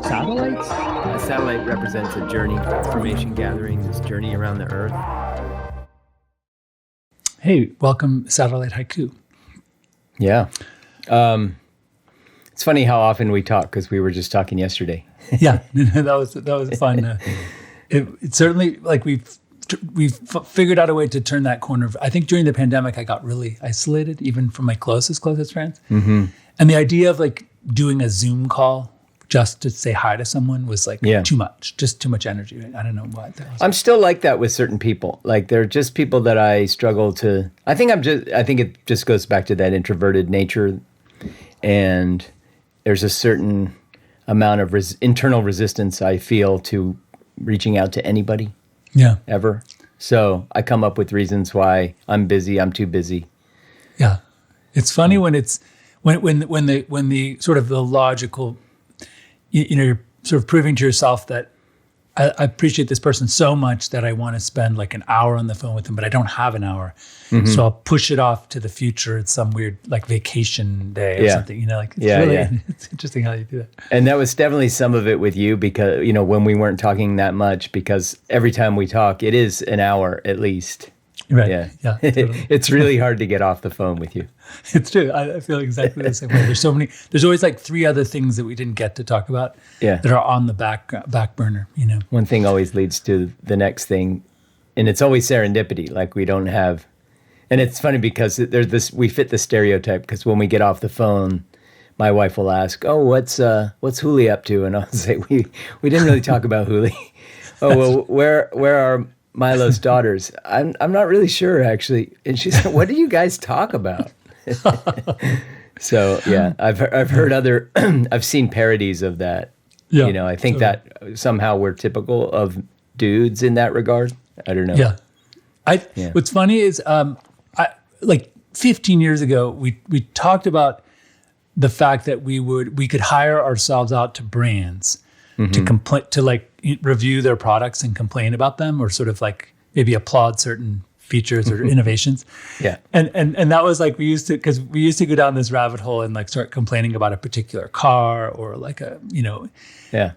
satellites? A satellite represents a journey, information gathering, this journey around the Earth. Hey, welcome, Satelllite Haiku. Yeah. It's funny how often we talk because we were just talking yesterday. Yeah, that was fun. It certainly, like we've figured out a way to turn that corner. I think during the pandemic, I got really isolated, even from my closest friends. Mm-hmm. And the idea of like doing a Zoom call just to say hi to someone was like too much, just too much energy. Right? I don't know why that was. I'm still like that with certain people. Like they're just people that I struggle to. I think it just goes back to that introverted nature, and there's a certain amount of internal resistance I feel to reaching out to anybody. Yeah. Ever. So I come up with reasons why I'm busy. I'm too busy. Yeah. It's funny when it's when the sort of the logical, you're sort of proving to yourself that I appreciate this person so much that I want to spend like an hour on the phone with them, but I don't have an hour. Mm-hmm. So I'll push it off to the future. It's some weird like vacation day or something, like it's interesting how you do that. And that was definitely some of it with you because, when we weren't talking that much, because every time we talk, it is an hour at least. Right. Yeah. Totally. It's really hard to get off the phone with you. It's true. I feel exactly the same way. There's always like three other things that we didn't get to talk about that are on the back burner, One thing always leads to the next thing. And it's always serendipity. Like we don't have, and it's funny because we fit the stereotype because when we get off the phone, my wife will ask, "Oh, what's Huli up to?" And I'll say, we didn't really talk about Huli. Oh, well, where are Milo's daughters? I'm not really sure actually. And she said, "What do you guys talk about?" So yeah, I've heard I've seen parodies of that. Yeah, I think that somehow we're typical of dudes in that regard. I don't know. Yeah, What's funny is like 15 years ago we talked about the fact that we could hire ourselves out to brands to like review their products and complain about them, or sort of like maybe applaud certain features or innovations. Yeah. And that was like, we used to go down this rabbit hole and like start complaining about a particular car or like Yeah.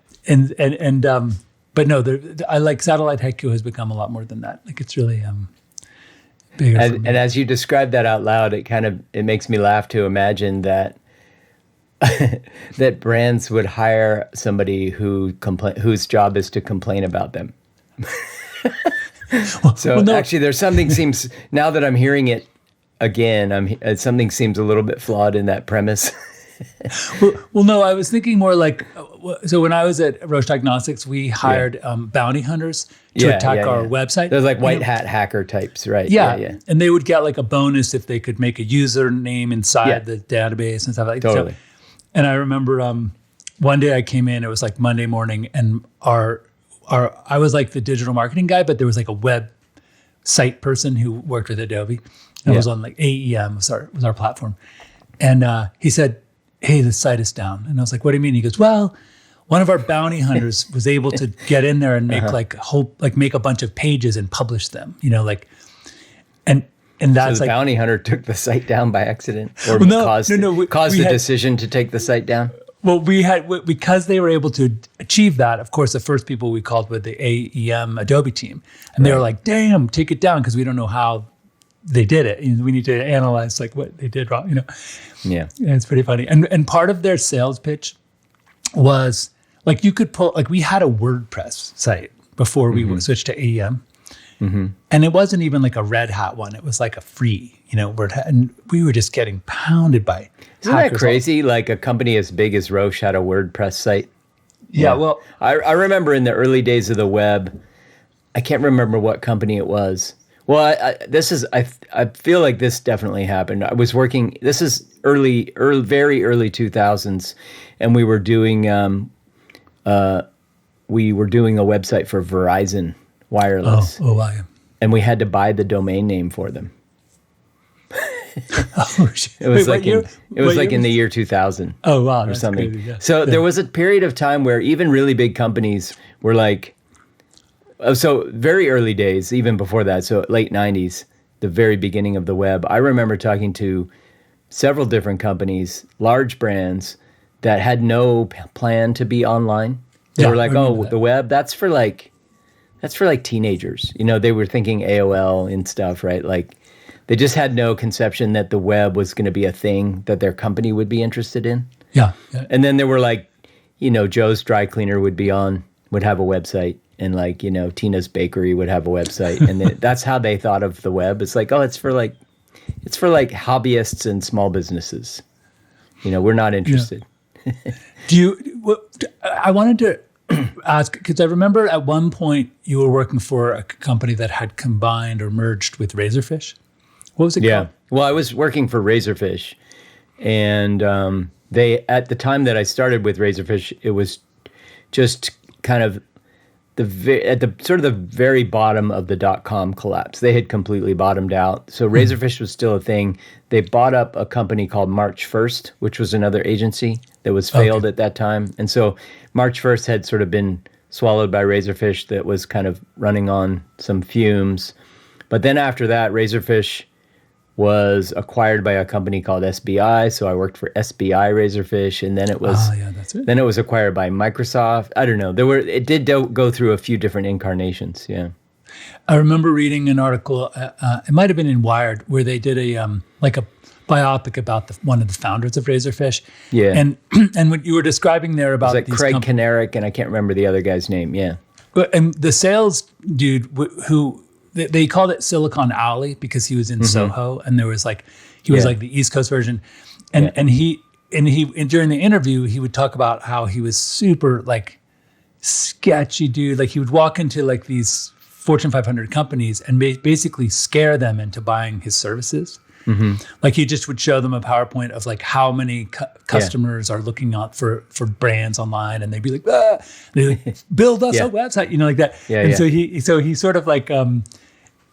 But no, I like Satelllite Haiku has become a lot more than that. Like it's really bigger. And as you describe that out loud, it makes me laugh to imagine that that brands would hire somebody whose job is to complain about them. Actually, there's something seems, now that I'm hearing it again, something seems a little bit flawed in that premise. well, no, I was thinking more like, so when I was at Roche Diagnostics, we hired bounty hunters to attack our website. There's like white hat hacker types, right? Yeah. And they would get like a bonus if they could make a username inside the database and stuff like that. Totally. So, and I remember one day I came in, it was like Monday morning, and I was like the digital marketing guy, but there was like a web site person who worked with Adobe. And it was on like AEM was our platform. And he said, "Hey, the site is down." And I was like, "What do you mean?" He goes, "Well, one of our bounty hunters was able to get in there and make make a bunch of pages and publish them, and that's so the like bounty hunter took the site down by accident, or caused the decision to take the site down." Well, because they were able to achieve that. Of course, the first people we called were the AEM Adobe team, and they were like, "Damn, take it down," because we don't know how they did it. We need to analyze like what they did wrong. Yeah, it's pretty funny. And part of their sales pitch was like you could pull like we had a WordPress site before we switched to AEM. Mm-hmm. And it wasn't even like a Red Hat one. It was like a free, and we were just getting pounded by. Isn't that crazy? Like a company as big as Roche had a WordPress site. Yeah. Well, I remember in the early days of the web, I can't remember what company it was. Well, I feel like this definitely happened. I was working. This is very early 2000s, and we were doing a website for Verizon Wireless. Oh, wow. And we had to buy the domain name for them. It was in the year 2000. Oh, wow. Or something. Crazy, yeah. So there was a period of time where even really big companies were like, so very early days, even before that, so late 90s, the very beginning of the web, I remember talking to several different companies, large brands, that had no plan to be online. They were like, oh, the web, that's for like teenagers. You know, they were thinking AOL and stuff, right? Like they just had no conception that the web was going to be a thing that their company would be interested in. Yeah. And then there were like, you know, Joe's Dry Cleaner would have a website, and like, you know, Tina's Bakery would have a website, and that's how they thought of the web. It's like, oh, it's for like hobbyists and small businesses. You know, we're not interested. Yeah. I wanted to ask, because I remember at one point you were working for a company that had combined or merged with Razorfish. What was it called? Well, I was working for Razorfish, and they, at the time that I started with Razorfish, it was just kind of at the sort of the very bottom of the .com collapse. They had completely bottomed out. So Razorfish was still a thing. They bought up a company called March 1st, which was another agency that was failed at that time. And so March 1st had sort of been swallowed by Razorfish, that was kind of running on some fumes. But then after that, Razorfish was acquired by a company called SBI. So I worked for SBI Razorfish, and then it was that's it. Then it was acquired by Microsoft. I don't know. It did go through a few different incarnations. Yeah. I remember reading an article. It might have been in Wired, where they did a biopic about one of the founders of Razorfish. Yeah. And what you were describing there about it was like Craig Kanarick, and I can't remember the other guy's name. Yeah. And the sales dude who they called it Silicon Alley because he was in Soho, and there was like he was like the East Coast version, and he during the interview he would talk about how he was super like sketchy dude. Like he would walk into like these Fortune 500 companies and basically scare them into buying his services. Mm-hmm. Like he just would show them a PowerPoint of like how many customers are looking out for brands online, and they'd be like, they'd like, build us a website, you know, like that. So he sort of like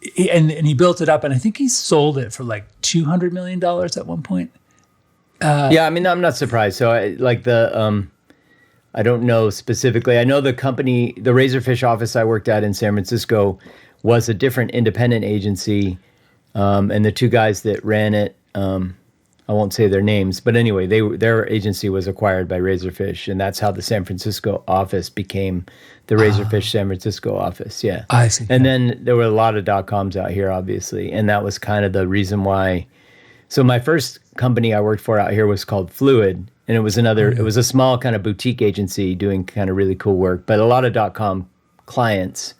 he built it up, and I think he sold it for like $200 million at one point. I mean, I'm not surprised. So I don't know specifically. I know the company, the Razorfish office I worked at in San Francisco, was a different independent agency. And the two guys that ran it, I won't say their names, but anyway, their agency was acquired by Razorfish, and that's how the San Francisco office became the Razorfish San Francisco office. Yeah, I see. And then there were a lot of .coms out here, obviously, and that was kind of the reason why. So my first company I worked for out here was called Fluid, and it was it was a small kind of boutique agency doing kind of really cool work, but a lot of .com clients,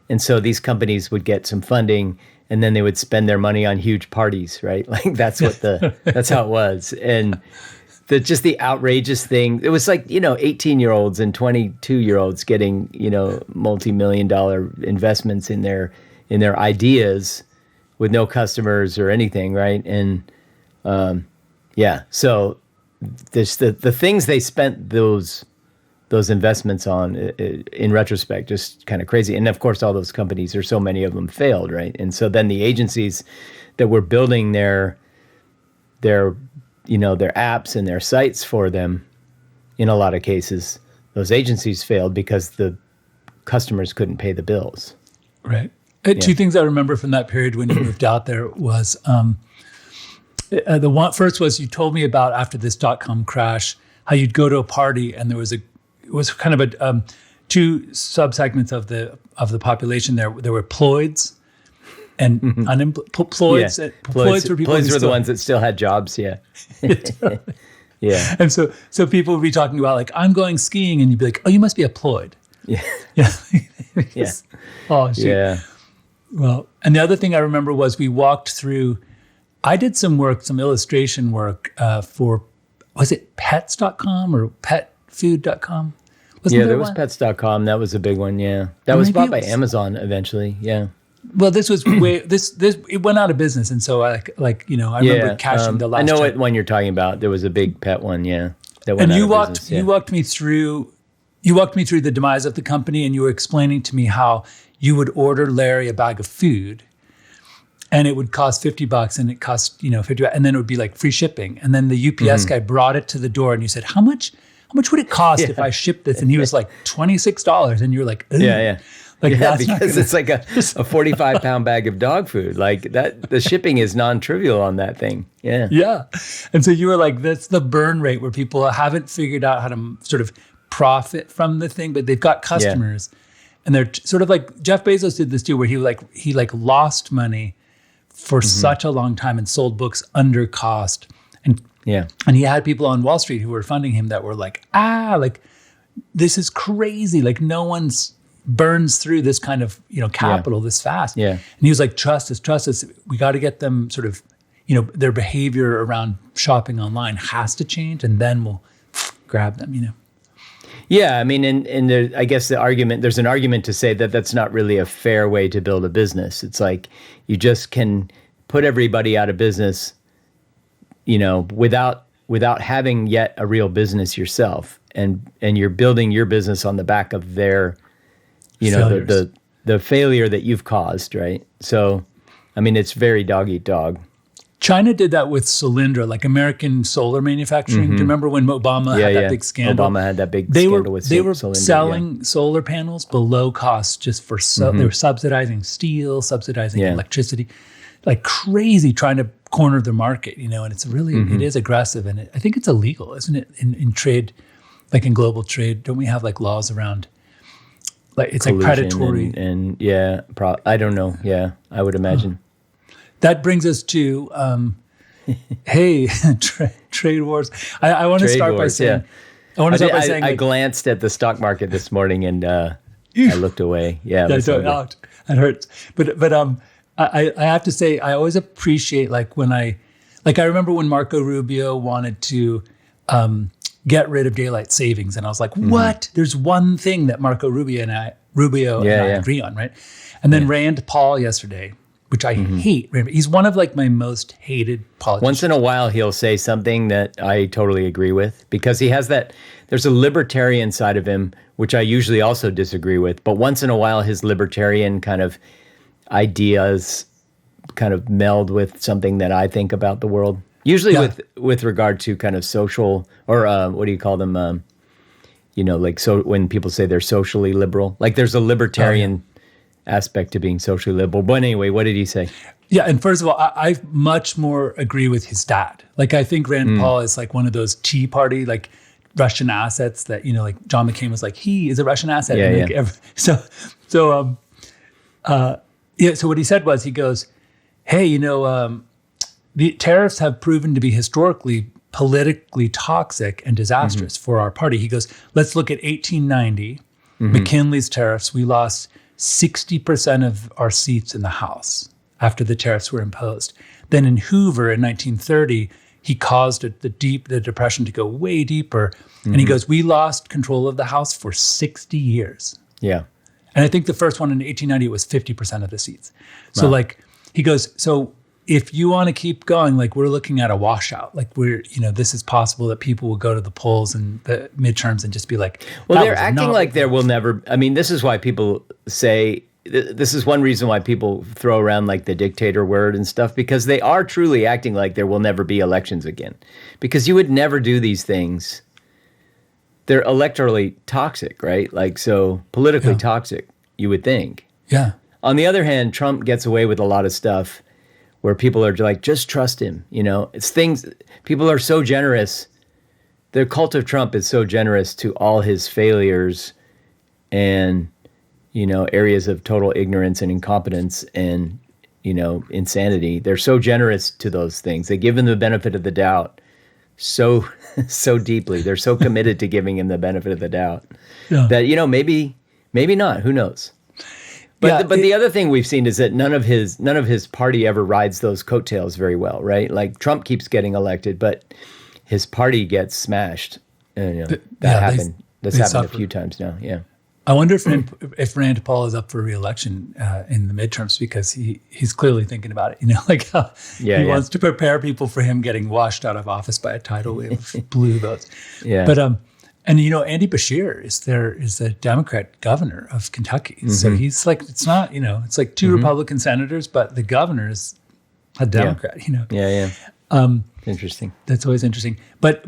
and so these companies would get some funding, and then they would spend their money on huge parties, right? Like that's how it was. And just the outrageous thing, it was like, 18-year-olds and 22-year-olds getting, multi-million-dollar investments in their ideas with no customers or anything, right? And so there's the things they spent those investments on, in retrospect, just kind of crazy. And of course, all those companies, or so many of them, failed, right? And so then the agencies that were building their apps and their sites for them, in a lot of cases, those agencies failed because the customers couldn't pay the bills. Right. Two things I remember from that period when you moved out there was the one first was you told me about after this .com crash how you'd go to a party and there was it was kind of a two subsegments of the population there. There were ploids and unemployeds. Yeah. Ploids were people. Ploids were the ones that still had jobs. Yeah. Yeah. And so people would be talking about like, I'm going skiing, and you'd be like, oh, you must be a ploid. Yeah. Yeah. Yeah. Oh, shoot. Yeah. Well, and the other thing I remember was we walked through. I did some illustration work for, was it pets.com or petfood.com? There was pets.com. That was a big one. Yeah. That was bought by Amazon eventually. Yeah. Well, this was it went out of business. And so I remember cashing the last. I know what one you're talking about. There was a big pet one. Yeah. That went you walked me through the demise of the company, and you were explaining to me how you would order Larry a bag of food, and it would cost $50, and it cost $50, and then it would be like free shipping, and then the UPS guy brought it to the door, and you said, how much would it cost if I shipped this? And he was like $26, and you were like, ugh. Yeah. Like Yeah, that's not because gonna- it's like a 45-pound bag of dog food. Like that, the shipping is non-trivial on that thing. Yeah. Yeah. And so you were like, that's the burn rate where people haven't figured out how to sort of profit from the thing, but they've got customers. And they're sort of like Jeff Bezos did this too, where he lost money for such a long time and sold books under cost. And he had people on Wall Street who were funding him that were like, like this is crazy. Like no one's burns through this kind of, capital this fast. Yeah. And he was like, trust us. We got to get them sort of, their behavior around shopping online has to change, and then we'll grab them, Yeah, I mean, and there, I guess there's an argument to say that that's not really a fair way to build a business. It's like you just can put everybody out of business, without having yet a real business yourself, and you're building your business on the back of their, the failure that you've caused, right? So, I mean, it's very dog eat dog. China did that with Solyndra, like American solar manufacturing. Do you remember when Obama had that big scandal? Obama had that big scandal with Solyndra. They were selling solar panels below cost just for they were subsidizing steel, subsidizing electricity, like crazy, trying to corner the market, and it's really, it is aggressive. And I think it's illegal, isn't it? In trade, like in global trade, don't we have like laws around, like it's like predatory. I don't know. Yeah, I would imagine. That brings us to, trade wars. I want to start by saying, I glanced at the stock market this morning and I looked away. Yeah, that hurts. But I have to say, I always appreciate I remember when Marco Rubio wanted to get rid of daylight savings, and I was like, what? There's one thing that Marco Rubio and I agree on, right? And then Rand Paul yesterday, which I hate. He's one of like my most hated politicians. Once in a while, he'll say something that I totally agree with, because he has that, there's a libertarian side of him, which I usually also disagree with. But once in a while, his libertarian kind of ideas kind of meld with something that I think about the world. Usually with regard to kind of social, or what do you call them? So when people say they're socially liberal, like there's a libertarian aspect to being socially liberal. But anyway, what did he say? Yeah, and first of all, I much more agree with his dad. Like I think Rand Paul is like one of those Tea Party, like Russian assets that, like John McCain was like, he is a Russian asset. So what he said was, he goes, hey, the tariffs have proven to be historically politically toxic and disastrous for our party. He goes, let's look at 1890, McKinley's tariffs. We lost 60% of our seats in the House after the tariffs were imposed. Then in Hoover in 1930, he caused the Depression to go way deeper. And he goes, we lost control of the House for 60 years. Yeah. And I think the first one in 1890, it was 50% of the seats. So he goes, so if you want to keep going, like we're looking at a washout, like this is possible that people will go to the polls and the midterms and just be like, well, they're acting like there will never, I mean, this is why people say, this is one reason why people throw around like the dictator word and stuff, because they are truly acting like there will never be elections again, because you would never do these things. They're electorally toxic, right? Like, so politically toxic, you would think. Yeah. On the other hand, Trump gets away with a lot of stuff where people are like, just trust him. It's things, people are so generous. The cult of Trump is so generous to all his failures and, areas of total ignorance and incompetence and, insanity. They're so generous to those things. They give him the benefit of the doubt so deeply. They're so committed to giving him the benefit of the doubt that, maybe not, who knows? But the other thing we've seen is that none of his party ever rides those coattails very well, right? Like Trump keeps getting elected, but his party gets smashed. That happened. That's happened a few times now. Yeah. I wonder if Rand Paul is up for re-election in the midterms, because he's clearly thinking about it. He wants to prepare people for him getting washed out of office by a tidal wave of blue votes. Yeah. But Andy Beshear is the Democrat governor of Kentucky. So he's like, it's not, it's like two Republican senators, but the governor is a Democrat. Yeah. Interesting. That's always interesting. But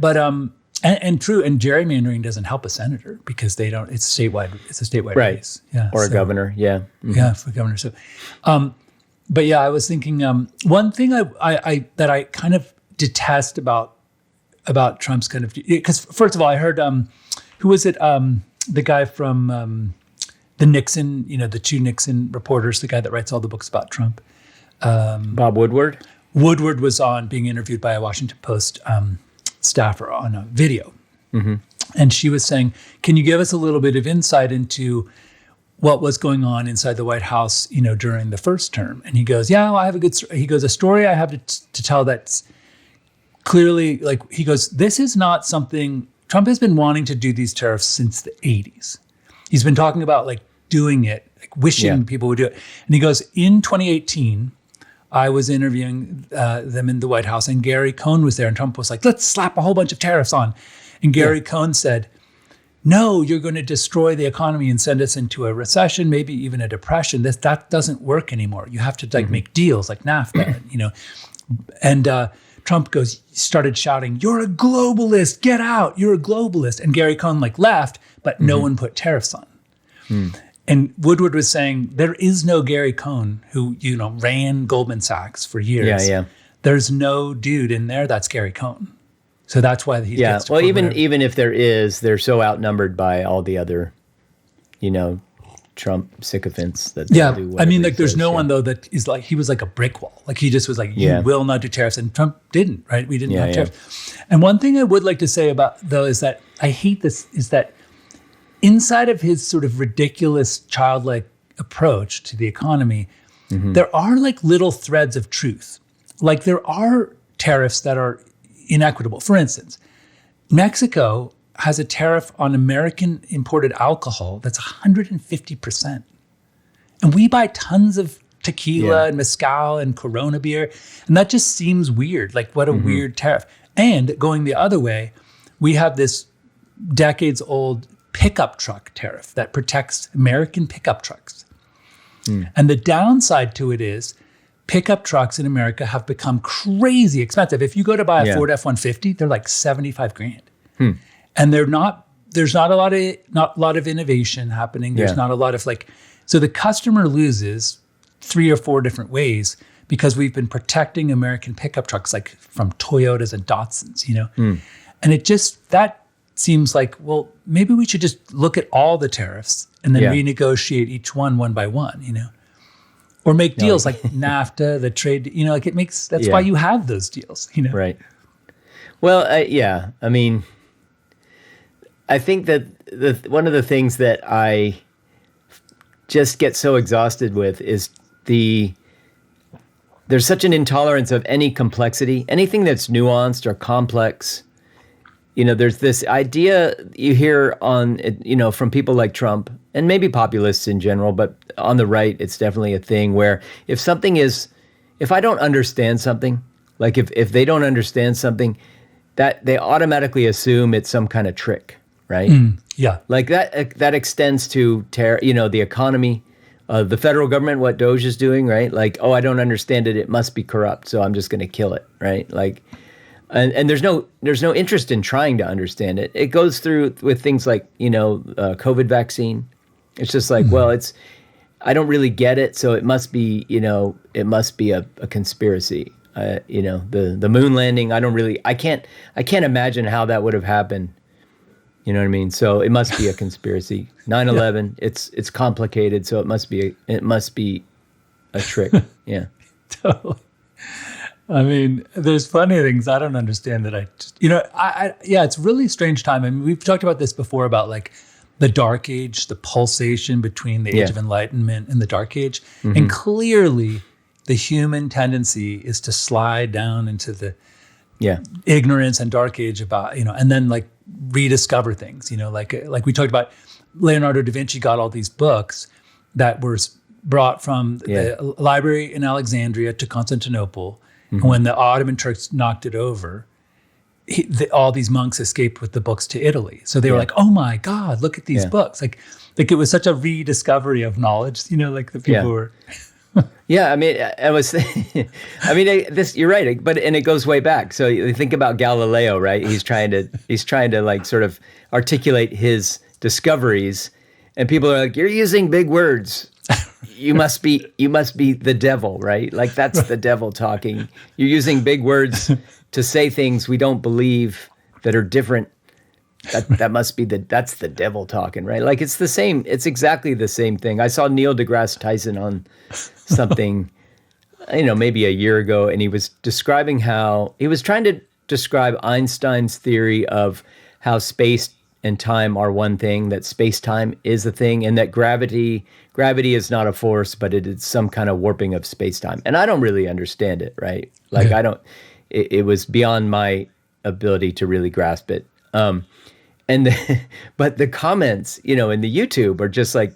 And true, and gerrymandering doesn't help a senator because they don't. It's statewide. It's a statewide race. Yeah, or a governor. Yeah, yeah, for governor. So, but yeah, I was thinking one thing I that I kind of detest about Trump's kind of, because first of all, I heard who was it? The guy from the Nixon, the two Nixon reporters, the guy that writes all the books about Trump. Bob Woodward. Woodward was being interviewed by a Washington Post staffer on a video. And she was saying, can you give us a little bit of insight into what was going on inside the White House, during the first term? And he goes, yeah, well, I have a story I have to tell that's clearly, he goes, this is not something, Trump has been wanting to do these tariffs since the 80s. He's been talking about doing it, wishing people would do it. And he goes, in 2018, I was interviewing them in the White House, and Gary Cohn was there, and Trump was like, let's slap a whole bunch of tariffs on. And Gary Cohn said, no, you're going to destroy the economy and send us into a recession, maybe even a depression. That doesn't work anymore. You have to make deals like NAFTA, And Trump started shouting, you're a globalist, get out, you're a globalist. And Gary Cohn laughed, but no one put tariffs on. And Woodward was saying, there is no Gary Cohn who, ran Goldman Sachs for years. Yeah. There's no dude in there that's Gary Cohn. So that's why he gets to well, even if there is, they're so outnumbered by all the other, Trump sycophants that do I mean, there's no one though that is he was like a brick wall. He just was you will not do tariffs, and Trump didn't, right? We didn't have tariffs. And one thing I would like to say about though is that I hate this is that inside of his sort of ridiculous childlike approach to the economy, there are little threads of truth. There are tariffs that are inequitable. For instance, Mexico has a tariff on American imported alcohol that's 150%. And we buy tons of tequila and mezcal and Corona beer. And that just seems weird. What a weird tariff. And going the other way, we have this decades old pickup truck tariff that protects American pickup trucks. And the downside to it is pickup trucks in America have become crazy expensive. If you go to buy a Ford F-150, they're $75,000. And there's not a lot of innovation happening. There's not a lot of so the customer loses 3 or 4 different ways because we've been protecting American pickup trucks from Toyotas and Datsuns, And it just, that seems well, maybe we should just look at all the tariffs and then renegotiate each one by one, Or make deals like NAFTA, the trade, it makes, that's why you have those deals, Right. Well, I mean, I think that one of the things that I just get so exhausted with is there's such an intolerance of any complexity, anything that's nuanced or complex. There's this idea you hear from people like Trump and maybe populists in general, but on the right, it's definitely a thing where if I don't understand something, if they don't understand something, that they automatically assume it's some kind of trick, right? That extends to the economy, the federal government, what Doge is doing, right? I don't understand it. It must be corrupt. So I'm just going to kill it, right? And there's no interest in trying to understand it. It goes through with things like, COVID vaccine. It's just well, I don't really get it. So it must be, a conspiracy. The moon landing, I can't imagine how that would have happened. You know what I mean? So it must be a conspiracy. 9/11, it's complicated. So it must be a trick. Yeah. Totally. I mean, there's plenty of things I don't understand that it's really strange time. I mean, we've talked about this before about the Dark Age, the pulsation between the Age of Enlightenment and the Dark Age. And clearly the human tendency is to slide down into the ignorance and Dark Age about, and then rediscover things, like we talked about. Leonardo da Vinci got all these books that were brought from the library in Alexandria to Constantinople. And when the Ottoman Turks knocked it over, all these monks escaped with the books to Italy. So they were oh my God, look at these books. It was such a rediscovery of knowledge, the people were. Yeah, I mean, I was, I mean, this. You're right, but and it goes way back. So you think about Galileo, right? He's trying to like sort of articulate his discoveries, and people are like, "You're using big words. You must be the devil, right? Like that's the devil talking. You're using big words to say things we don't believe that are different. That must be that's the devil talking, right? Like it's the same. It's exactly the same thing. I saw Neil deGrasse Tyson on something, maybe a year ago, and he was describing how he was trying to describe Einstein's theory of how space and time are one thing, that space-time is a thing, and that gravity is not a force, but it is some kind of warping of space-time. And I don't really understand it, right? Like it was beyond my ability to really grasp it. But the comments, in the YouTube are just like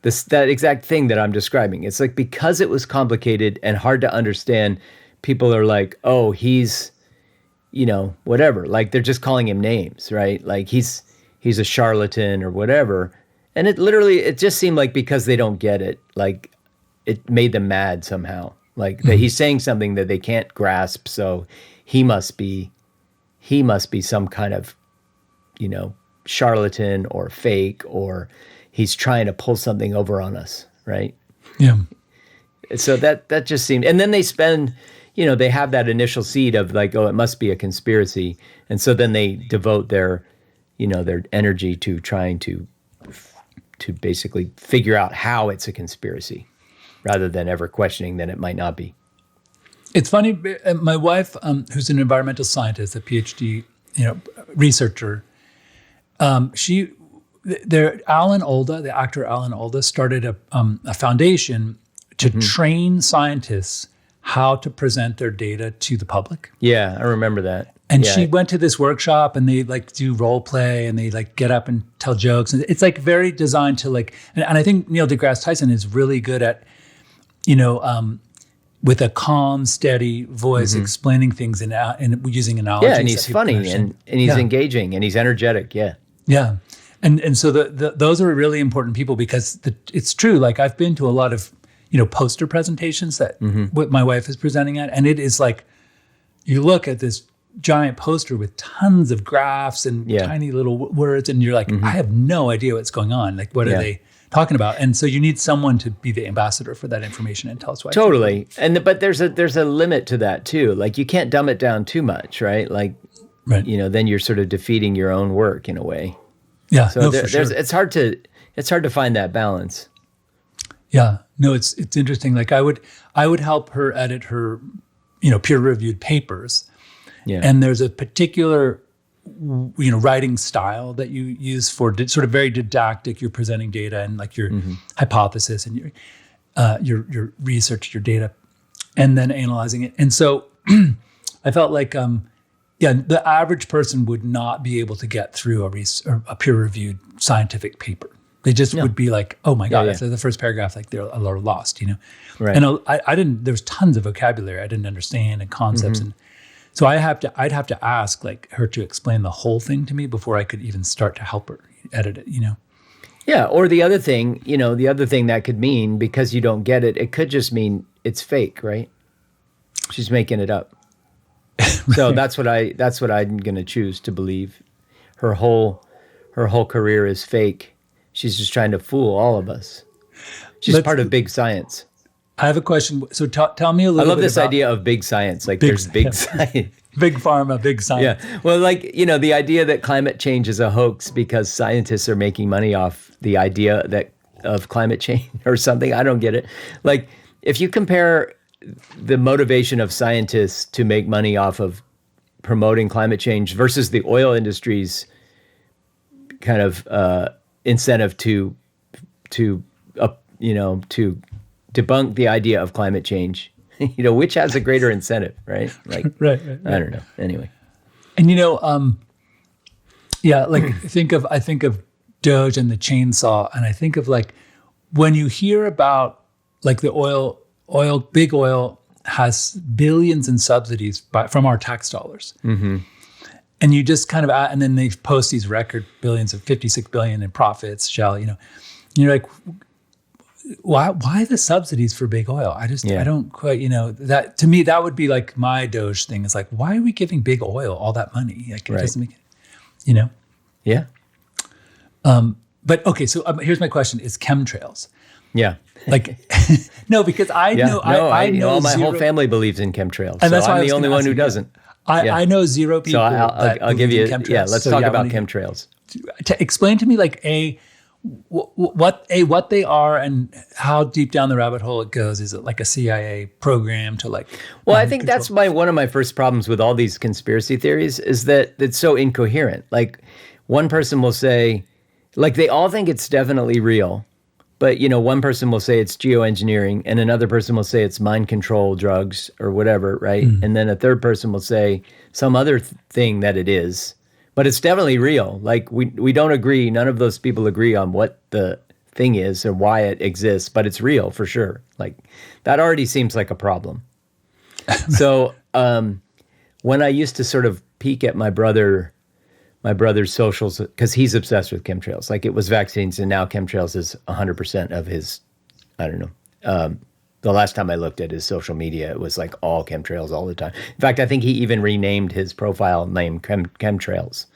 that exact thing that I'm describing. It's like, because it was complicated and hard to understand, people are like, oh, he's, whatever. Like they're just calling him names, right? Like he's a charlatan or whatever. And it just seemed like because they don't get it, like it made them mad somehow. Like that he's saying something that they can't grasp. So he must be some kind of, charlatan or fake, or he's trying to pull something over on us, right? Yeah. So that just seemed, and then they spend, they have that initial seed of like, oh, it must be a conspiracy. And so then they devote their energy to trying to basically figure out how it's a conspiracy rather than ever questioning that it might not be. It's funny. My wife, who's an environmental scientist, a PhD, researcher, Alan Alda, the actor Alan Alda, started a foundation to train scientists how to present their data to the public. Yeah, I remember that. And yeah. she went to this workshop, and they like do role play, and they like get up and tell jokes. And it's like very designed to like, and I think Neil deGrasse Tyson is really good at, with a calm, steady voice, explaining things and using analogies. Yeah, and he's funny and he's engaging and he's energetic. Yeah. Yeah. And so those are really important people, because it's true. Like I've been to a lot of, poster presentations that what my wife is presenting at. And it is like, you look at this giant poster with tons of graphs and tiny little words, and you're like, I have no idea what's going on. Like, what are they talking about? And so you need someone to be the ambassador for that information and tell us why. Totally. But there's a limit to that too. Like you can't dumb it down too much, right? Like, then you're sort of defeating your own work in a way. Yeah. So it's hard to find that balance. Yeah. No, it's interesting. Like I would help her edit her, peer-reviewed papers. Yeah. And there's a particular, writing style that you use for sort of very didactic. You're presenting data and like your hypothesis and your research, your data, and then analyzing it. And so I felt like, the average person would not be able to get through a peer-reviewed scientific paper. They just would be like, oh my God, after the first paragraph, like they're lost, Right. And I didn't, there was tons of vocabulary I didn't understand and concepts. And so I'd have to ask like her to explain the whole thing to me before I could even start to help her edit it, Yeah. Or the other thing that could mean, because you don't get it, it could just mean it's fake, right? She's making it up. Right. So that's what I'm going to choose to believe. Her whole career is fake. She's just trying to fool all of us. She's part of big science. I have a question. So tell me a little bit. I love this idea of big science. Like there's big science. Big pharma, big science. Yeah. Well, like, the idea that climate change is a hoax because scientists are making money off the idea of climate change or something. I don't get it. Like if you compare the motivation of scientists to make money off of promoting climate change versus the oil industry's kind of incentive to debunk the idea of climate change, which has a greater incentive, right? Like, right. I don't know. Anyway, and like I think of Doge and the chainsaw, and I think of like when you hear about like the big oil has billions in subsidies from our tax dollars. And you just kind of, and then they post these record billions of 56 billion in profits, Shell, and you're like, why the subsidies for big oil? I don't quite, that to me, that would be like my Doge thing. It's like, why are we giving big oil all that money? Like, it doesn't make, Yeah. But okay, so here's my question: is chemtrails? Yeah. Like, no, because I know my whole family believes in chemtrails, and so I'm the only one who doesn't. I know zero people. So I'll give you. chemtrails. Yeah, let's talk about chemtrails. Explain to me, like, what they are and how deep down the rabbit hole it goes. Is it like a CIA program to like? Well, I think that's one of my first problems with all these conspiracy theories is that it's so incoherent. Like, one person will say, like, they all think it's definitely real. But, one person will say it's geoengineering and another person will say it's mind control drugs or whatever, right? And then a third person will say some other thing that it is. But it's definitely real. Like, we don't agree. None of those people agree on what the thing is or why it exists, but it's real for sure. Like, that already seems like a problem. So when I used to sort of peek at my brother's socials, because he's obsessed with chemtrails. Like, it was vaccines, and now chemtrails is 100% of his, I don't know. The last time I looked at his social media, it was like all chemtrails all the time. In fact, I think he even renamed his profile name chemtrails,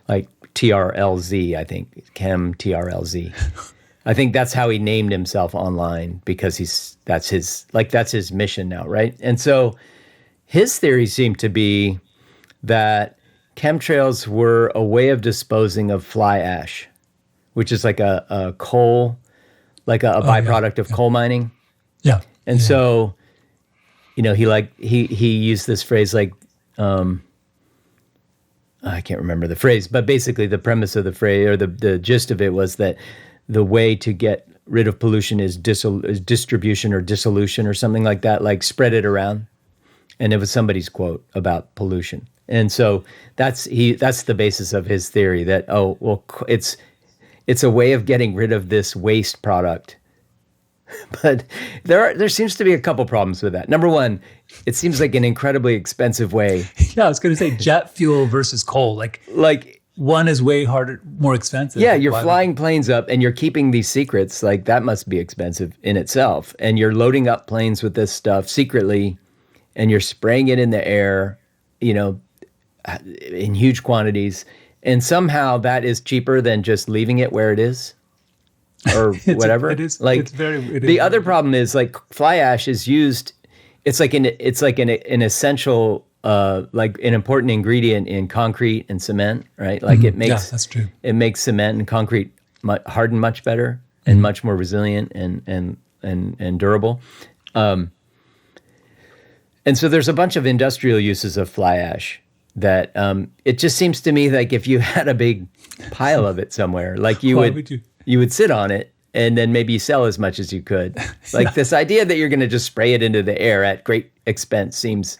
like TRLZ, I think, TRLZ. I think that's how he named himself online because that's his mission now, right? And so his theory seemed to be that chemtrails were a way of disposing of fly ash, which is like a coal, like a byproduct of coal mining. Yeah. And so, he used this phrase like, I can't remember the phrase, but basically the premise of the phrase or the gist of it was that the way to get rid of pollution is distribution or dissolution or something like that, like spread it around. And it was somebody's quote about pollution. And so that's the basis of his theory that, it's a way of getting rid of this waste product. But there seems to be a couple problems with that. Number one, it seems like an incredibly expensive way. Yeah, I was going to say jet fuel versus coal. Like one is way harder, more expensive. Yeah, you're flying planes up and you're keeping these secrets. Like, that must be expensive in itself. And you're loading up planes with this stuff secretly, and you're spraying it in the air, in huge quantities. And somehow that is cheaper than just leaving it where it is. Or whatever. It is. Like, the other problem is, like, fly ash is used. It's like an essential, like an important ingredient in concrete and cement, right? Like, it makes that's true. It makes cement and concrete harden much better and much more resilient and durable. And so there's a bunch of industrial uses of fly ash that it just seems to me like if you had a big pile of it somewhere, like you would sit on it and then maybe sell as much as you could. Like, this idea that you're going to just spray it into the air at great expense seems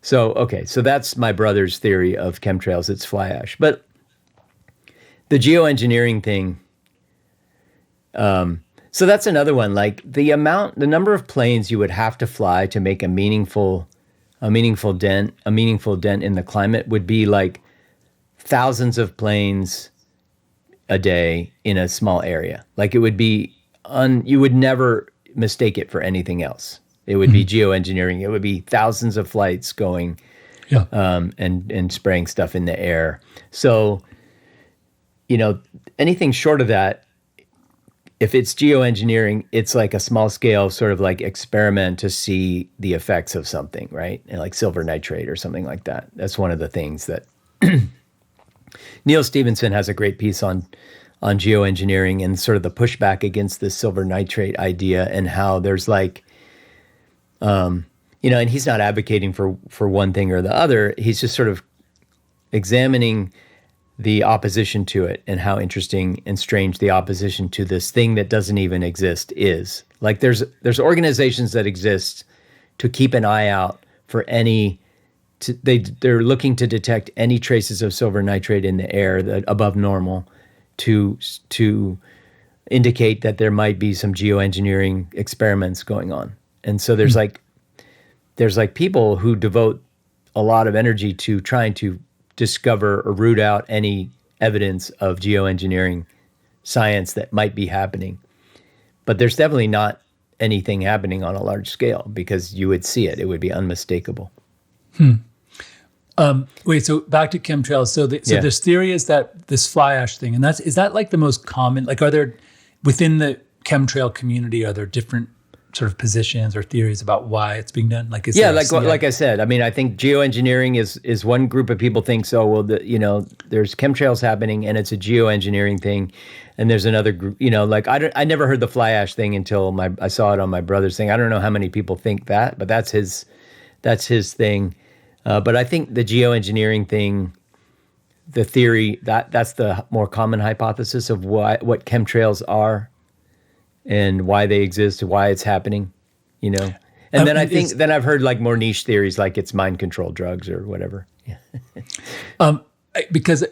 so. Okay, so that's my brother's theory of chemtrails. It's fly ash. But the geoengineering thing, so that's another one. Like, the number of planes you would have to fly to make a meaningful dent in the climate would be like thousands of planes a day in a small area. Like, it would be you would never mistake it for anything else. It would be geoengineering. It would be thousands of flights going and spraying stuff in the air. So, anything short of that, if it's geoengineering, it's like a small scale sort of like experiment to see the effects of something, right? And like silver nitrate or something like that. That's one of the things that Neal Stephenson has a great piece on geoengineering and sort of the pushback against this silver nitrate idea, and how there's like, and he's not advocating for one thing or the other. He's just sort of examining the opposition to it and how interesting and strange the opposition to this thing that doesn't even exist is. Like, there's organizations that exist to keep an eye out for they're looking to detect any traces of silver nitrate in the air that above normal to indicate that there might be some geoengineering experiments going on. And so there's like people who devote a lot of energy to trying to discover or root out any evidence of geoengineering science that might be happening. But there's definitely not anything happening on a large scale because you would see it. It would be unmistakable. Wait, so back to chemtrails. So this theory is that this fly ash thing, and is that like the most common, like are there, within the chemtrail community, are there different sort of positions or theories about why it's being done? Like, like I said, I mean, I think geoengineering is one group of people thinks, oh, well, there's chemtrails happening and it's a geoengineering thing. And there's another group, like I never heard the fly ash thing until I saw it on my brother's thing. I don't know how many people think that, but that's his thing. But I think the geoengineering thing, the theory, that's the more common hypothesis of what chemtrails are and why they exist, why it's happening, And then then I've heard like more niche theories, like it's mind control drugs or whatever. Yeah. Because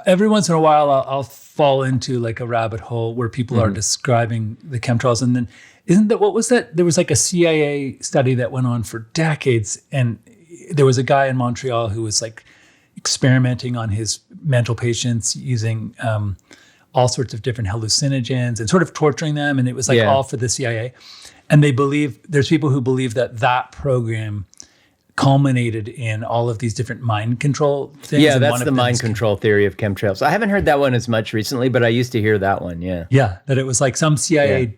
every once in a while I'll fall into like a rabbit hole where people are describing the chemtrails. And then what was that? There was like a CIA study that went on for decades, and there was a guy in Montreal who was like experimenting on his mental patients using all sorts of different hallucinogens and sort of torturing them. And it was like all for the CIA. And there's people who believe that program culminated in all of these different mind control things. Yeah, that's the mind control theory of chemtrails. I haven't heard that one as much recently, but I used to hear that one, yeah. Yeah, that it was like some CIA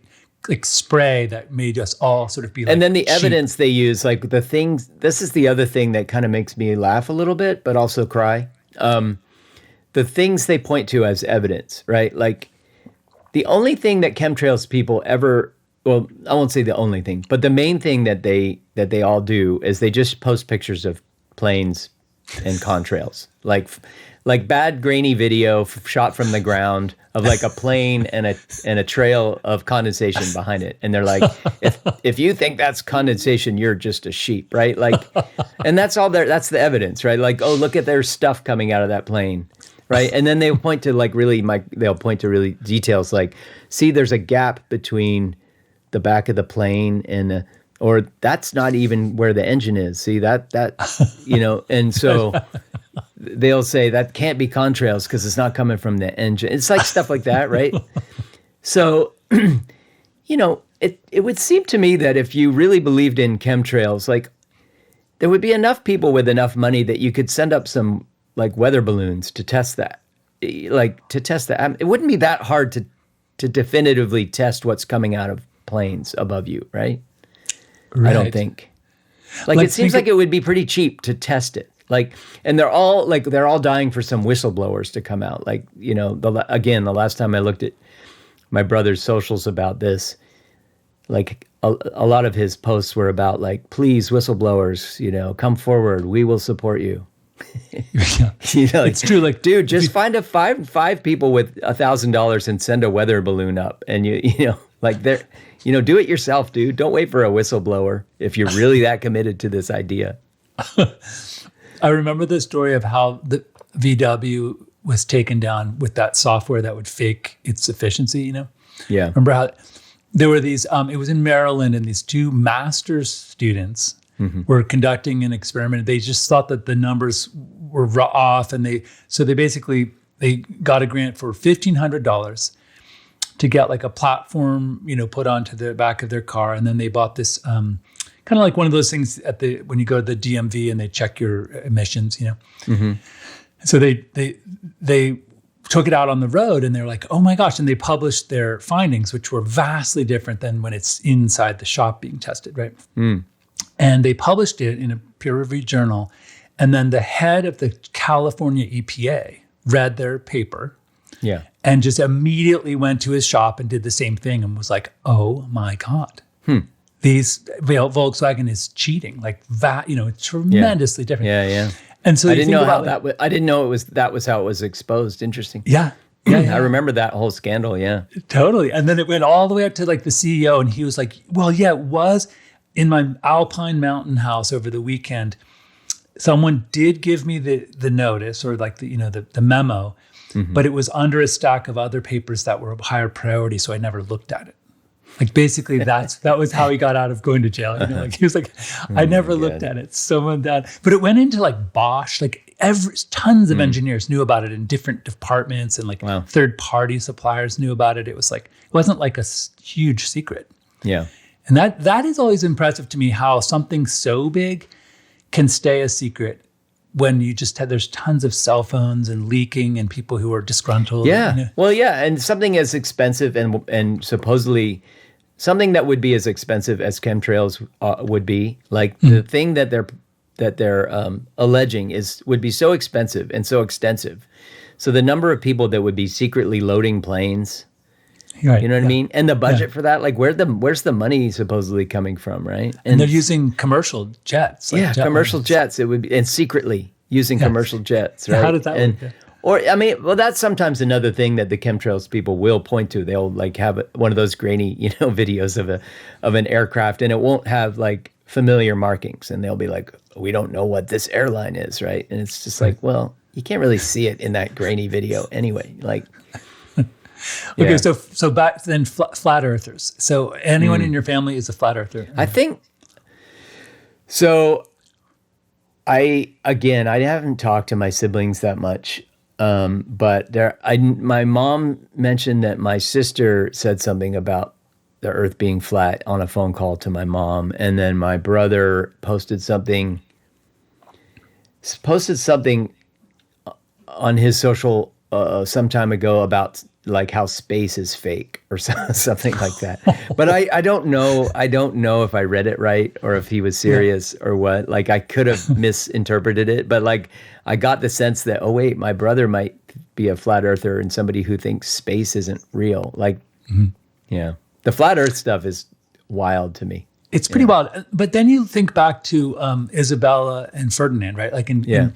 like spray that made us all sort of be like, and then the evidence they use, like the things, this is the other thing that kind of makes me laugh a little bit, but also cry. The things they point to as evidence, right? Like the only thing that chemtrails people ever, well, I won't say the only thing, but the main thing that they all do is they just post pictures of planes and contrails, like bad grainy video shot from the ground of like a plane and a trail of condensation behind it, and they're like, if you think that's condensation, you're just a sheep, right? Like, and that's all that's the evidence, right? Like, oh, look at their stuff coming out of that plane. Right. And then they'll point to really details like, see, there's a gap between the back of the plane or that's not even where the engine is. See that, and so they'll say that can't be contrails because it's not coming from the engine. It's like stuff like that. Right. So, it would seem to me that if you really believed in chemtrails, like there would be enough people with enough money that you could send up some like weather balloons to test that, it wouldn't be that hard to definitively test what's coming out of planes above you, right? I don't think. Like it seems like it would be pretty cheap to test it. Like, and they're all dying for some whistleblowers to come out. Like, the last time I looked at my brother's socials about this, like a lot of his posts were about like, please whistleblowers, come forward, we will support you. It's true. Like, dude, just find five people with $1,000 and send a weather balloon up, and do it yourself, dude. Don't wait for a whistleblower if you're really that committed to this idea. I remember the story of how the VW was taken down with that software that would fake its efficiency. Yeah. Remember how there were these? It was in Maryland, and these two master's students were conducting an experiment. They just thought that the numbers were off, and they got a grant for $1,500 to get like a platform, put onto the back of their car, and then they bought this kind of like one of those things when you go to the DMV and they check your emissions, So they took it out on the road, and they're like, oh my gosh, and they published their findings, which were vastly different than when it's inside the shop being tested, right? And they published it in a peer-reviewed journal. And then the head of the California EPA read their paper and just immediately went to his shop and did the same thing and was like, oh my God, Volkswagen is cheating. Like that, it's tremendously different. Yeah. And so I didn't know I didn't know that was how it was exposed. Interesting. Yeah. I remember that whole scandal. Yeah, totally. And then it went all the way up to like the CEO, and he was like, well, yeah, it was. In my Alpine mountain house over the weekend, someone did give me the notice or like the memo, but it was under a stack of other papers that were of higher priority, so I never looked at it. Like basically that was how he got out of going to jail. Like he was like, I never looked at it. Someone that, but it went into like Bosch, like tons of engineers knew about it in different departments, and like Wow. third-party suppliers knew about it. It wasn't like a huge secret. Yeah. And that is always impressive to me, how something so big can stay a secret when you just there's tons of cell phones and leaking and people who are disgruntled. Yeah. You know? Well, yeah, and something as expensive and supposedly something that would be as expensive as chemtrails would be, like the thing that they're alleging would be so expensive and so extensive. So the number of people that would be secretly loading planes, Right. you know what I mean? And the budget for that, like where's the money supposedly coming from, right? And they're using commercial jets. Like jet commercial planes. jets. It would be, and secretly using commercial jets, right? How does that work? Yeah. Or, I mean, well, that's sometimes another thing that the chemtrails people will point to. They'll like have one of those grainy, videos of an aircraft, and it won't have like familiar markings, and they'll be like, we don't know what this airline is, right? And it's just like, well, you can't really see it in that grainy video anyway. Like, Okay, so back then, flat earthers. So anyone in your family is a flat earther? I think so. I haven't talked to my siblings that much, but my mom mentioned that my sister said something about the Earth being flat on a phone call to my mom, and then my brother posted something on his social some time ago about like how space is fake or something like that. But I don't know. I don't know if I read it right or if he was serious or what. Like I could have misinterpreted it, but like I got the sense that, oh wait, my brother might be a flat earther and somebody who thinks space isn't real. Like, yeah, the flat earth stuff is wild to me. It's pretty wild. But then you think back to Isabella and Ferdinand, right? Like in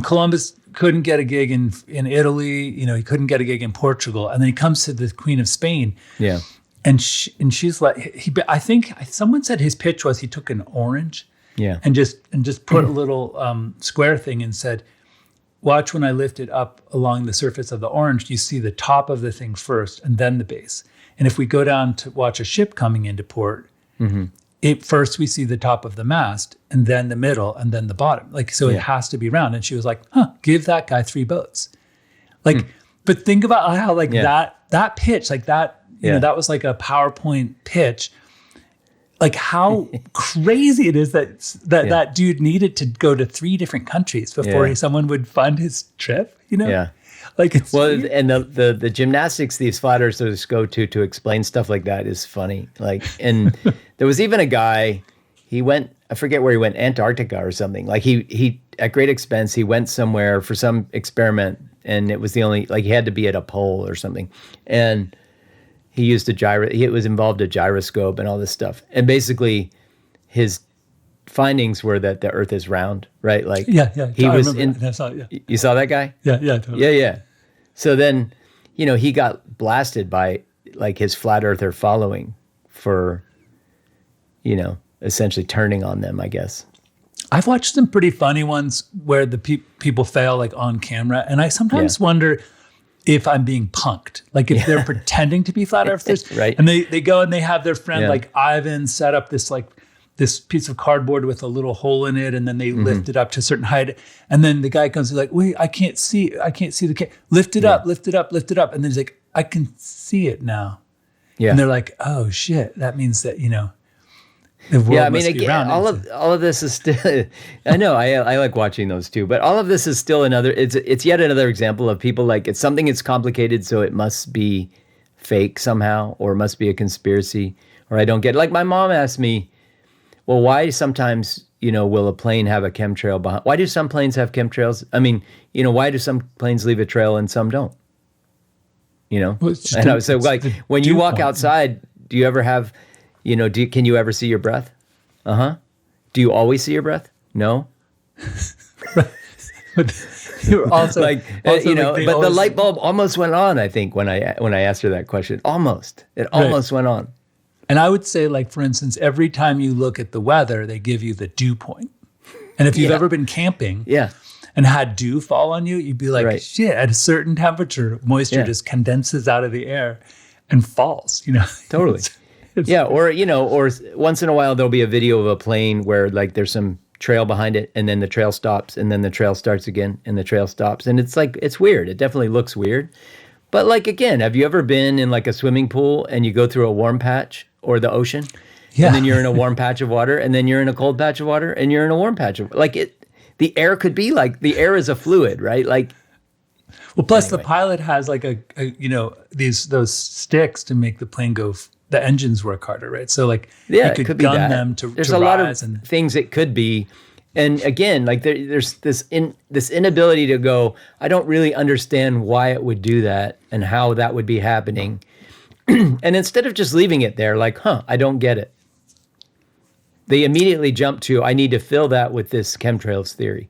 Columbus couldn't get a gig in Italy, he couldn't get a gig in Portugal. And then he comes to the Queen of Spain. Yeah. And she's like, I think someone said his pitch was he took an orange and just put a little square thing and said, watch when I lift it up along the surface of the orange, you see the top of the thing first and then the base. And if we go down to watch a ship coming into port, first we see the top of the mast and then the middle and then the bottom. Like, so it has to be round. And she was like, give that guy 3 boats. Like, but think about how like that pitch, like that, that was like a PowerPoint pitch. Like how crazy it is that dude needed to go to 3 different countries before someone would fund his trip, Yeah. Like it's weird. And the gymnastics these flat earthers go to explain stuff like that is funny. Like, and there was even a guy, he went, I forget where he went, Antarctica or something. Like he at great expense, he went somewhere for some experiment, and it was the only, like he had to be at a pole or something. And he used it was involved a gyroscope and all this stuff. And basically his findings were that the earth is round, right? Like he was in, you saw that guy? Yeah, totally. Yeah. So then, he got blasted by like his flat earther following for, essentially turning on them, I guess. I've watched some pretty funny ones where the people fail like on camera. And I sometimes wonder if I'm being punked. Like if they're pretending to be flat earthers. Right. And they go and they have their friend like Ivan set up this piece of cardboard with a little hole in it, and then they lift it up to a certain height. And then the guy comes like, wait, I can't see the lift it up. And then he's like, I can see it now. Yeah. And they're like, oh shit, that means that, the world must be round. All of this is still, I know, I like watching those too, but all of this is still it's yet another example of people like, it's something that's complicated, so it must be fake somehow, or it must be a conspiracy, or I don't get it. Like my mom asked me, well, why sometimes, will a plane have a chemtrail behind? Why do some planes have chemtrails? I mean, why do some planes leave a trail and some don't? Well, and I was like, when you walk outside, do you ever have, can you ever see your breath? Do you always see your breath? No. You're also like, but the light bulb almost went on, I think, when I asked her that question. It almost went on. And I would say, like, for instance, every time you look at the weather, they give you the dew point. And if you've ever been camping and had dew fall on you, you'd be like, shit, at a certain temperature, moisture just condenses out of the air and falls, Totally. Or once in a while, there'll be a video of a plane where, like, there's some trail behind it, and then the trail stops, and then the trail starts again, and the trail stops. And it's like, it's weird. It definitely looks weird. But like, again, have you ever been in like a swimming pool and you go through a warm patch or the ocean? Yeah. And then you're in a warm patch of water, and then you're in a cold patch of water, and you're in a warm patch of like it. The air could be like, the air is a fluid, right? Like, well, plus anyway. the pilot has like those sticks to make the plane go. The engines work harder, right? So like, yeah, you could it could be gun that. them to There's to a lot of rise and things it could be. And again, like there's this inability to go, I don't really understand why it would do that and how that would be happening. And instead of just leaving it there, like, I don't get it, they immediately jump to, I need to fill that with this chemtrails theory.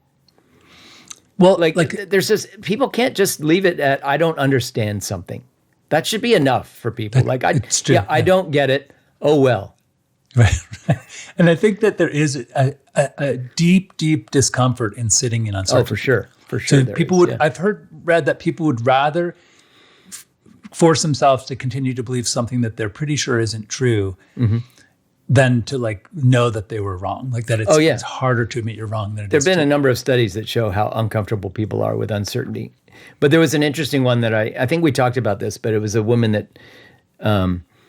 well, Like there's this, people can't just leave it at, I don't understand something. That should be enough for people. Like, it's true, I don't get it. Oh, well. right. And I think that there is a deep discomfort in sitting in uncertainty. Oh, for sure. For So sure. people would. I've read that people would rather force themselves to continue to believe something that they're pretty sure isn't true, than to like know that they were wrong. Like that, it's harder to admit you're wrong than it is. There have been a number of studies that show how uncomfortable people are with uncertainty. But there was an interesting one that I think we talked about this, but it was a woman that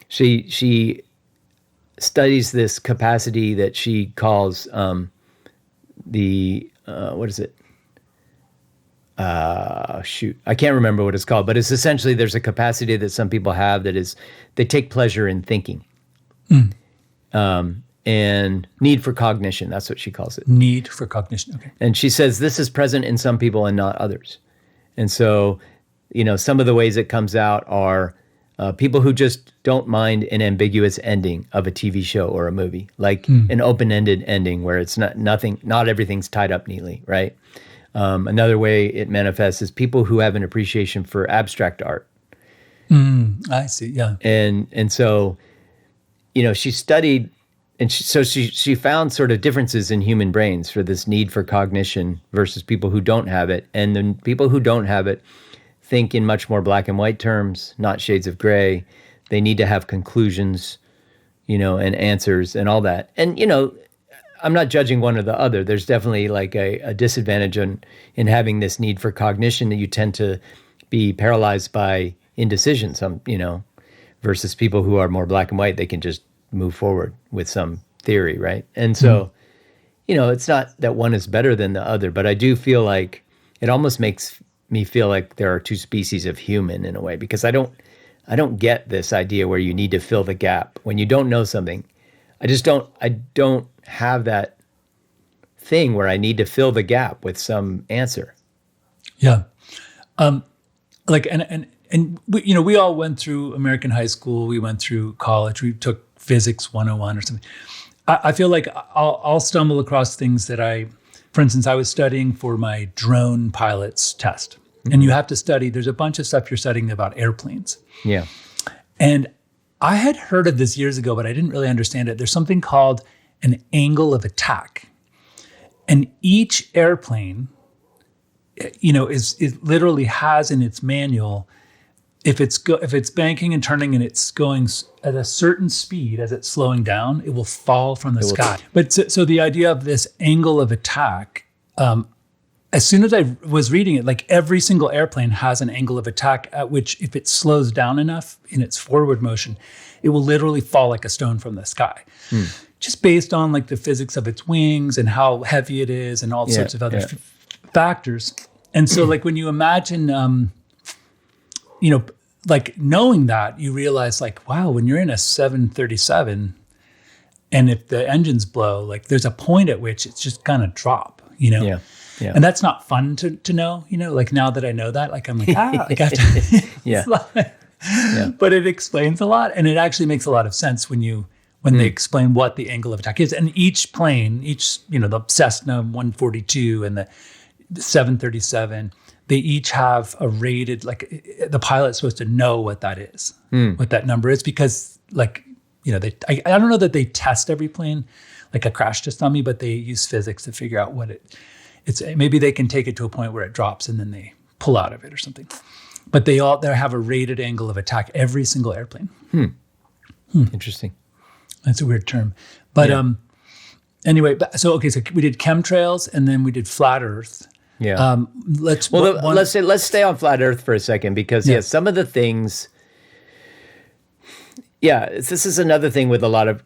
she studies this capacity that she calls what is it? I can't remember what it's called, but it's essentially, there's a capacity that some people have that is, they take pleasure in thinking. And need for cognition, that's what she calls it. Need for cognition. Okay. And she says this is present in some people and not others. And so, some of the ways it comes out are people who just don't mind an ambiguous ending of a TV show or a movie, like an open-ended ending where it's not everything's tied up neatly, right? Another way it manifests is people who have an appreciation for abstract art. I see. Yeah. And so, she studied, and she found sort of differences in human brains for this need for cognition versus people who don't have it. And then people who don't have it think in much more black and white terms, not shades of gray. They need to have conclusions, and answers and all that. And, I'm not judging one or the other. There's definitely like a disadvantage in having this need for cognition, that you tend to be paralyzed by indecision, versus people who are more black and white. They can just move forward with some theory, right? And so, it's not that one is better than the other, but I do feel like it almost makes me feel like there are two species of human in a way, because I don't get this idea where you need to fill the gap when you don't know something. I don't have that thing where I need to fill the gap with some answer. Yeah. And we all went through American high school. We went through college. We took physics 101 or something. I feel like I'll stumble across things that for instance, I was studying for my drone pilot's test. And you have to study, there's a bunch of stuff you're studying about airplanes. Yeah. And I had heard of this years ago, but I didn't really understand it. There's something called an angle of attack. And each airplane, it literally has in its manual, if it's banking and turning and it's going at a certain speed as it's slowing down, it will fall from the sky. But so the idea of this angle of attack, as soon as I was reading it, like every single airplane has an angle of attack at which, if it slows down enough in its forward motion, it will literally fall like a stone from the sky. Just based on like the physics of its wings and how heavy it is and all sorts of other factors. And so like when you imagine, like knowing that, you realize like, wow, when you're in a 737 and if the engines blow, like there's a point at which it's just gonna drop, Yeah. Yeah. And that's not fun to know, like now that I know that, like I'm like, like I have to, Yeah. But it explains a lot. And it actually makes a lot of sense when they explain what the angle of attack is. And each plane, the Cessna 142 and the 737, they each have a rated, like the pilot's supposed to know what that is, what that number is, because like, I don't know that they test every plane like a crash test dummy, but they use physics to figure out what it's. Maybe they can take it to a point where it drops and then they pull out of it or something. But they have a rated angle of attack, every single airplane. Interesting. That's a weird term. But anyway, so we did chemtrails and then we did flat Earth. Yeah. Let's stay on flat Earth for a second because some of the things. Yeah, this is another thing with a lot of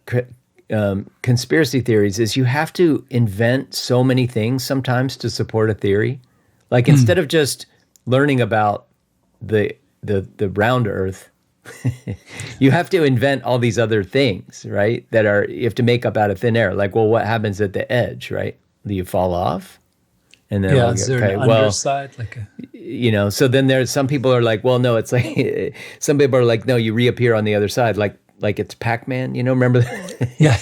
conspiracy theories is you have to invent so many things sometimes to support a theory. Like instead of just learning about the round Earth, you have to invent all these other things, right? You have to make up out of thin air. Like, well, what happens at the edge, right? Do you fall off? And then is there an underside? So then there's some people are like, well, no, it's like some people are like, no, you reappear on the other side, like it's Pac-Man, remember that? Yeah.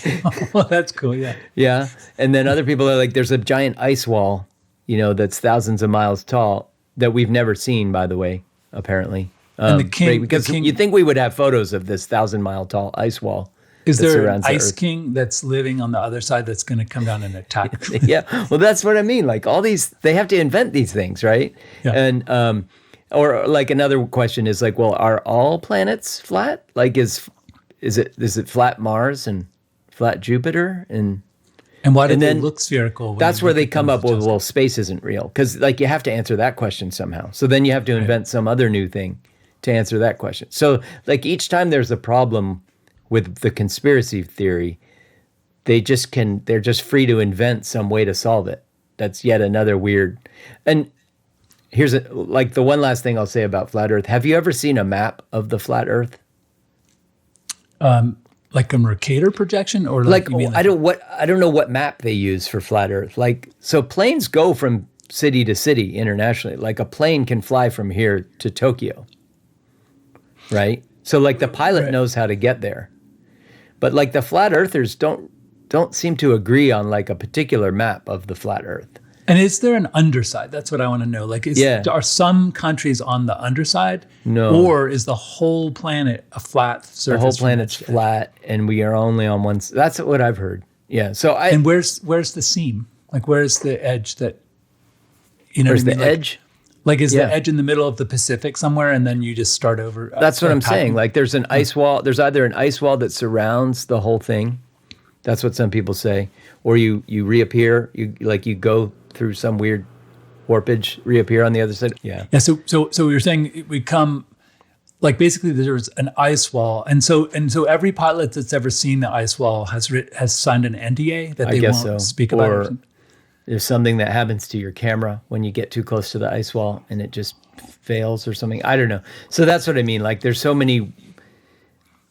Well, that's cool. Yeah. Yeah. And then other people are like, there's a giant ice wall, that's thousands of miles tall that we've never seen, by the way, apparently. And because you'd think we would have photos of this 1,000-mile tall ice wall. Is there an ice king that's living on the other side that's going to come down and attack? Yeah. Well, that's what I mean. Like all these, they have to invent these things, right? Yeah. And, or like another question is like, well, are all planets flat? Like is it flat Mars and flat Jupiter? And why do they look spherical? That's where they come up with, well, space isn't real. Because like you have to answer that question somehow. So then you have to invent some other new thing to answer that question. So like each time there's a problem with the conspiracy theory, they're just free to invent some way to solve it. That's yet another weird. And here's like the one last thing I'll say about flat Earth. Have you ever seen a map of the flat Earth? Like a Mercator projection, or I don't know what map they use for flat Earth. Like, so planes go from city to city internationally. Like a plane can fly from here to Tokyo, right? So like the pilot knows how to get there. But like the flat earthers don't seem to agree on like a particular map of the flat Earth. And is there an underside? That's what I want to know. Like, are some countries on the underside? No. Or is the whole planet a flat surface? The whole planet's flat, and we are only on one. That's what I've heard. Yeah. So and where's the seam? Like, where's the edge that? Where's the edge? Like, is the edge in the middle of the Pacific somewhere, and then you just start over? That's what I'm saying. Like, there's an ice wall. There's either an ice wall that surrounds the whole thing. That's what some people say. Or you reappear. You go through some weird warpage, reappear on the other side. Yeah. Yeah. So you're saying we come, like basically there's an ice wall, and so every pilot that's ever seen the ice wall has signed an NDA that they won't speak about. Or there's something that happens to your camera when you get too close to the ice wall and it just fails or something. I don't know. So that's what I mean. Like there's so many.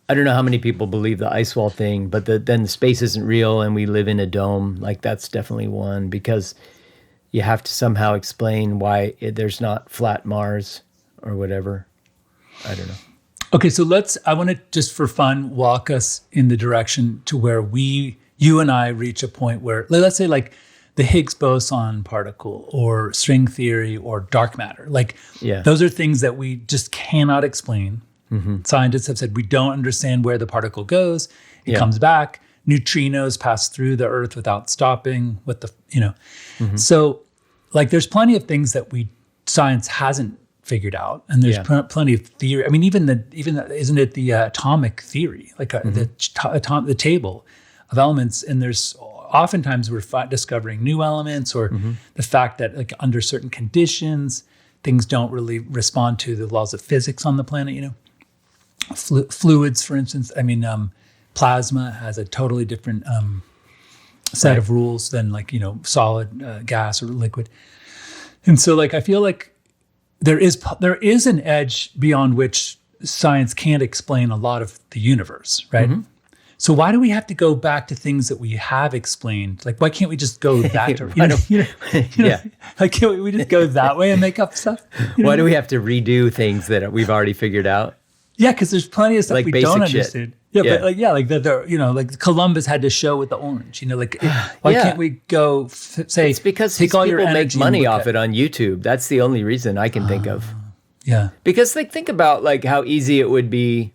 I don't know how many people believe the ice wall thing, but then the space isn't real and we live in a dome. Like that's definitely one, because you have to somehow explain why there's not flat Mars or whatever. I don't know. Okay, so I want to just for fun walk us in the direction to where you and I reach a point where, let's say like the Higgs boson particle or string theory or dark matter. Like those are things that we just cannot explain. Mm-hmm. Scientists have said we don't understand where the particle goes. It comes back. Neutrinos pass through the Earth without stopping. Mm-hmm. So, like, there's plenty of things that science hasn't figured out, and there's plenty of theory. I mean, even isn't it the atomic theory, like the table of elements? And there's oftentimes we're discovering new elements, or the fact that like under certain conditions, things don't really respond to the laws of physics on the planet. Fluids, for instance. I mean, plasma has a totally different set of rules than like, solid, gas or liquid. And so like, I feel like there is an edge beyond which science can't explain a lot of the universe, right? Mm-hmm. So why do we have to go back to things that we have explained? Like, why can't we just go that, like, can't we just go that way and make up stuff? Why do we have to redo things that we've already figured out? Yeah, because there's plenty of stuff like we don't understand. Yeah, but like Columbus had to show with the orange. Why can't we go say? It's because take all your people make energy money off it on YouTube. That's the only reason I can think of. Yeah, because like think about like how easy it would be.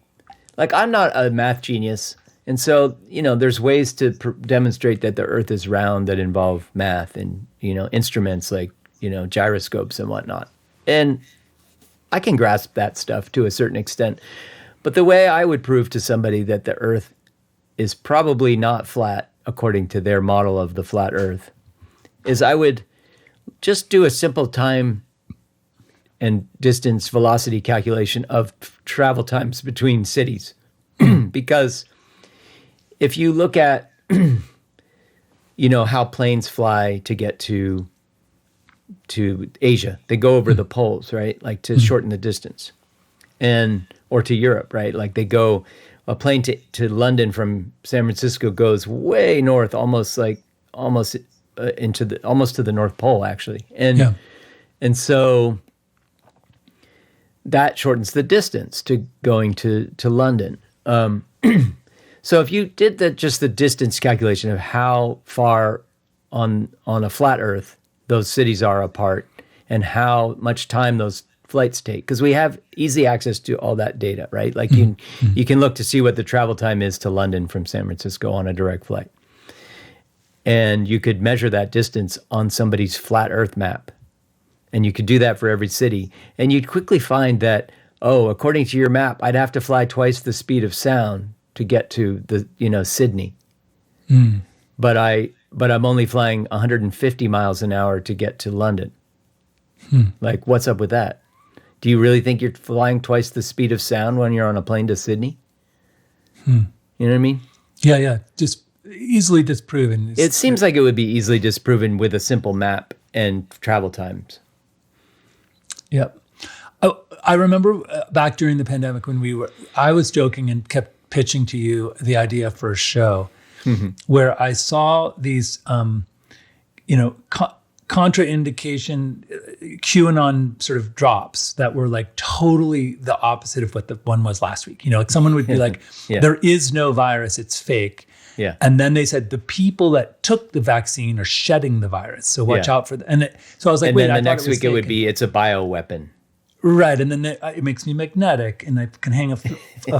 Like I'm not a math genius, and so there's ways to demonstrate that the Earth is round that involve math and instruments like gyroscopes and whatnot, and I can grasp that stuff to a certain extent. But the way I would prove to somebody that the Earth is probably not flat according to their model of the flat Earth, is I would just do a simple time and distance velocity calculation of travel times between cities. Because if you look at, how planes fly to get to Asia, they go over the poles, right? Like to shorten the distance. Or to Europe, right? Like a plane to London from San Francisco goes way north, almost to the North Pole, actually. And so that shortens the distance to going to London. So if you did just the distance calculation of how far on a flat Earth those cities are apart and how much time those flights take, because we have easy access to all that data, right? Like you can look to see what the travel time is to London from San Francisco on a direct flight. And you could measure that distance on somebody's flat Earth map. And you could do that for every city. And you'd quickly find that, according to your map, I'd have to fly twice the speed of sound to get to Sydney. But I'm only flying 150 miles an hour to get to London. Like, what's up with that? Do you really think you're flying twice the speed of sound when you're on a plane to Sydney? You know what I mean? Yeah. Just easily disproven. It seems like it would be easily disproven with a simple map and travel times. Yep. I remember back during the pandemic when I was joking and kept pitching to you the idea for a show where I saw these, contraindication QAnon sort of drops that were like totally the opposite of what the one was last week. Like someone would be like, there is no virus, it's fake. Yeah. And then they said the people that took the vaccine are shedding the virus. So watch out for that. So I was like, and wait, then I the next week it would be, it's a bioweapon. Right. And then it makes me magnetic and I can hang a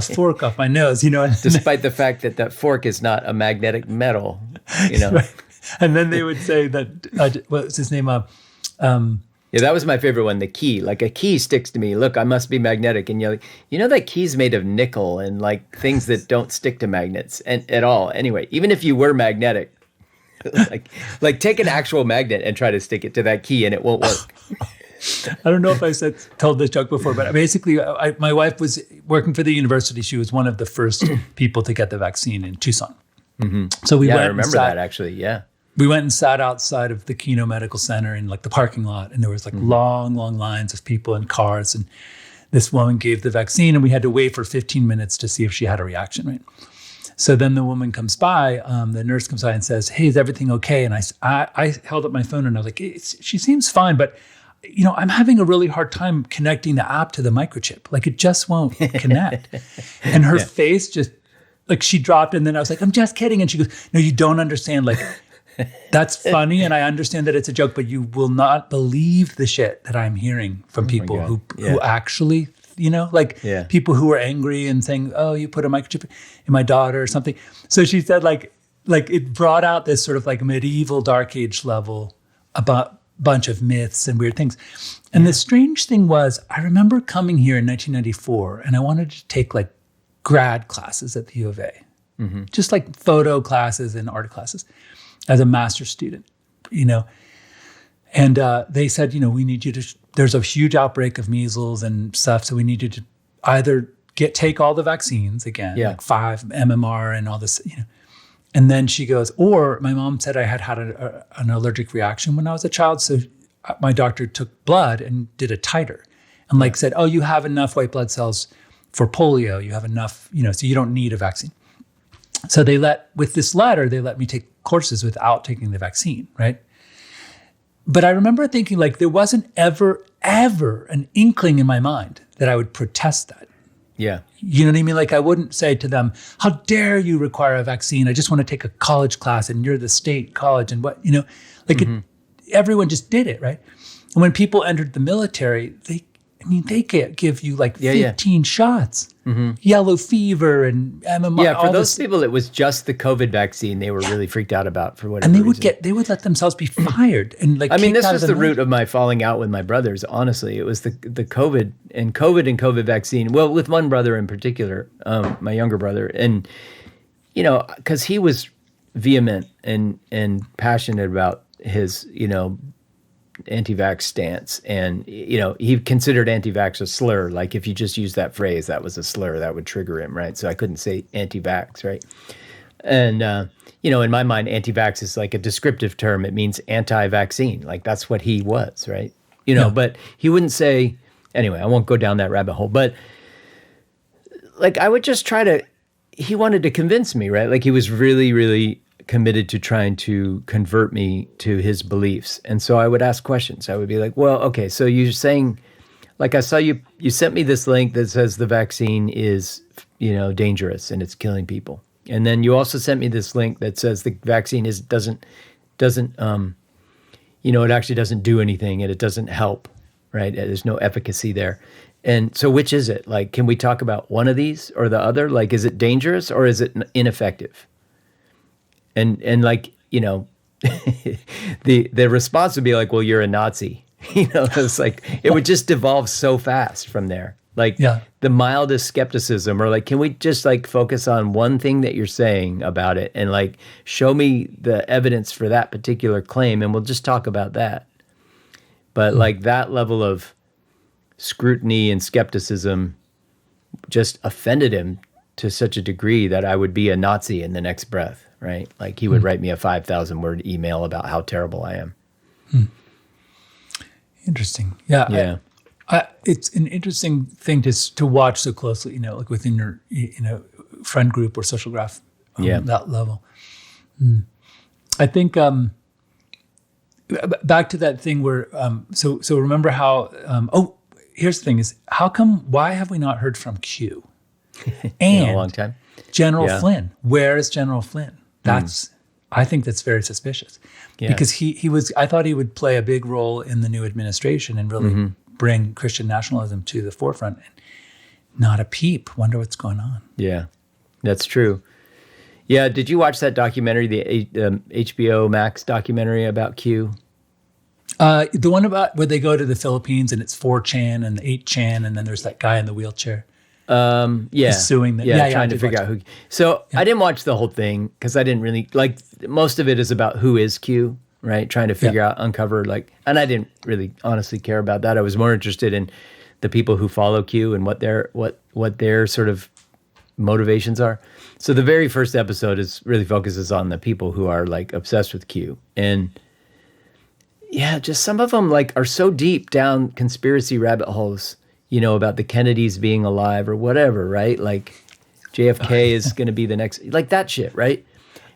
fork off my nose, Despite the fact that fork is not a magnetic metal, Right. And then they would say that, what's his name? Yeah, that was my favorite one, the key. Like a key sticks to me. Look, I must be magnetic. And you're like, that key's made of nickel and like things that don't stick to magnets at all. Anyway, even if you were magnetic, like take an actual magnet and try to stick it to that key and it won't work. I don't know if I told this joke before, but basically my wife was working for the university. She was one of the first people to get the vaccine in Tucson. So we went. I remember that actually. Yeah. We went and sat outside of the Keno Medical Center in like the parking lot, and there was like long lines of people in cars. And this woman gave the vaccine, and we had to wait for 15 minutes to see if she had a reaction, right? So then the woman comes by, the nurse comes by and says, "Hey, is everything okay?" And I held up my phone and I was like, "She seems fine, but I'm having a really hard time connecting the app to the microchip. Like it just won't connect." And her face just like she dropped, and then I was like, "I'm just kidding." And she goes, "No, you don't understand. Like." That's funny, and I understand that it's a joke, but you will not believe the shit that I'm hearing from people who actually, people who are angry and saying, "Oh, you put a microchip in my daughter" or something. So she said, like it brought out this sort of like medieval Dark Age level about bunch of myths and weird things. And the strange thing was, I remember coming here in 1994, and I wanted to take like grad classes at the U of A, just like photo classes and art classes. As a master's student, and they said, we need you to, there's a huge outbreak of measles and stuff. So we need you to either take all the vaccines again, like 5 MMR and all this, And then she goes, or my mom said I had an allergic reaction when I was a child. So my doctor took blood and did a titer and said, "Oh, you have enough white blood cells for polio. You have enough, so you don't need a vaccine." So with this letter, they let me take courses without taking the vaccine, right? But I remember thinking there wasn't ever an inkling in my mind that I would protest that. Yeah. You know what I mean? I wouldn't say to them, "How dare you require a vaccine? I just want to take a college class and you're the state college," and what, everyone just did it, right? And when people entered the military, they can't give you 15 shots. Yellow fever and MMR. Yeah, for those people, it was just the COVID vaccine they were really freaked out about for whatever reason. And they would let themselves be fired and this was the root of my falling out with my brothers. Honestly, it was the COVID and COVID vaccine. Well, with one brother in particular, my younger brother, and because he was vehement and passionate about his, anti-vax stance. And, he considered anti-vax a slur. Like if you just use that phrase, that was a slur, that would trigger him, right? So I couldn't say anti-vax, right? And, in my mind, anti-vax is like a descriptive term. It means anti-vaccine. Like that's what he was, right? But he wouldn't say, anyway, I won't go down that rabbit hole. But like I would just he wanted to convince me, right? Like he was really, really committed to trying to convert me to his beliefs. And so I would ask questions. I would be like, well, okay, so you're saying, like I saw you sent me this link that says the vaccine is, dangerous and it's killing people. And then you also sent me this link that says the vaccine doesn't it actually doesn't do anything and it doesn't help, right? There's no efficacy there. And so which is it? Like, can we talk about one of these or the other? Like, is it dangerous or is it ineffective? And like, the response would be like, well, you're a Nazi. It's like, it would just devolve so fast from there. Like the mildest skepticism, or like, can we just like focus on one thing that you're saying about it and like show me the evidence for that particular claim and we'll just talk about that. But like that level of scrutiny and skepticism just offended him to such a degree that I would be a Nazi in the next breath, right? Like he would write me a 5,000 word email about how terrible I am. Interesting. Yeah. Yeah. It's an interesting thing to watch so closely, like within your, friend group or social graph, that level. I think back to that thing where, so remember how, here's the thing is, why have we not heard from Q? And in a long time. General Flynn, where is General Flynn? I think that's very suspicious because I thought he would play a big role in the new administration and really bring Christian nationalism to the forefront. And not a peep. Wonder what's going on. Yeah, that's true. Yeah, did you watch that documentary, the HBO Max documentary about Q? The one about where they go to the Philippines and it's 4chan and 8chan and then there's that guy in the wheelchair. He's suing them. Trying to figure out who. So I didn't watch the whole thing because I didn't really like. Most of it is about who is Q, right? Trying to figure out, uncover and I didn't really honestly care about that. I was more interested in the people who follow Q and what their sort of motivations are. So the very first episode really focuses on the people who are like obsessed with Q, and just some of them like are so deep down conspiracy rabbit holes. About the Kennedys being alive or whatever, right? Like JFK is going to be the next, like that shit, right?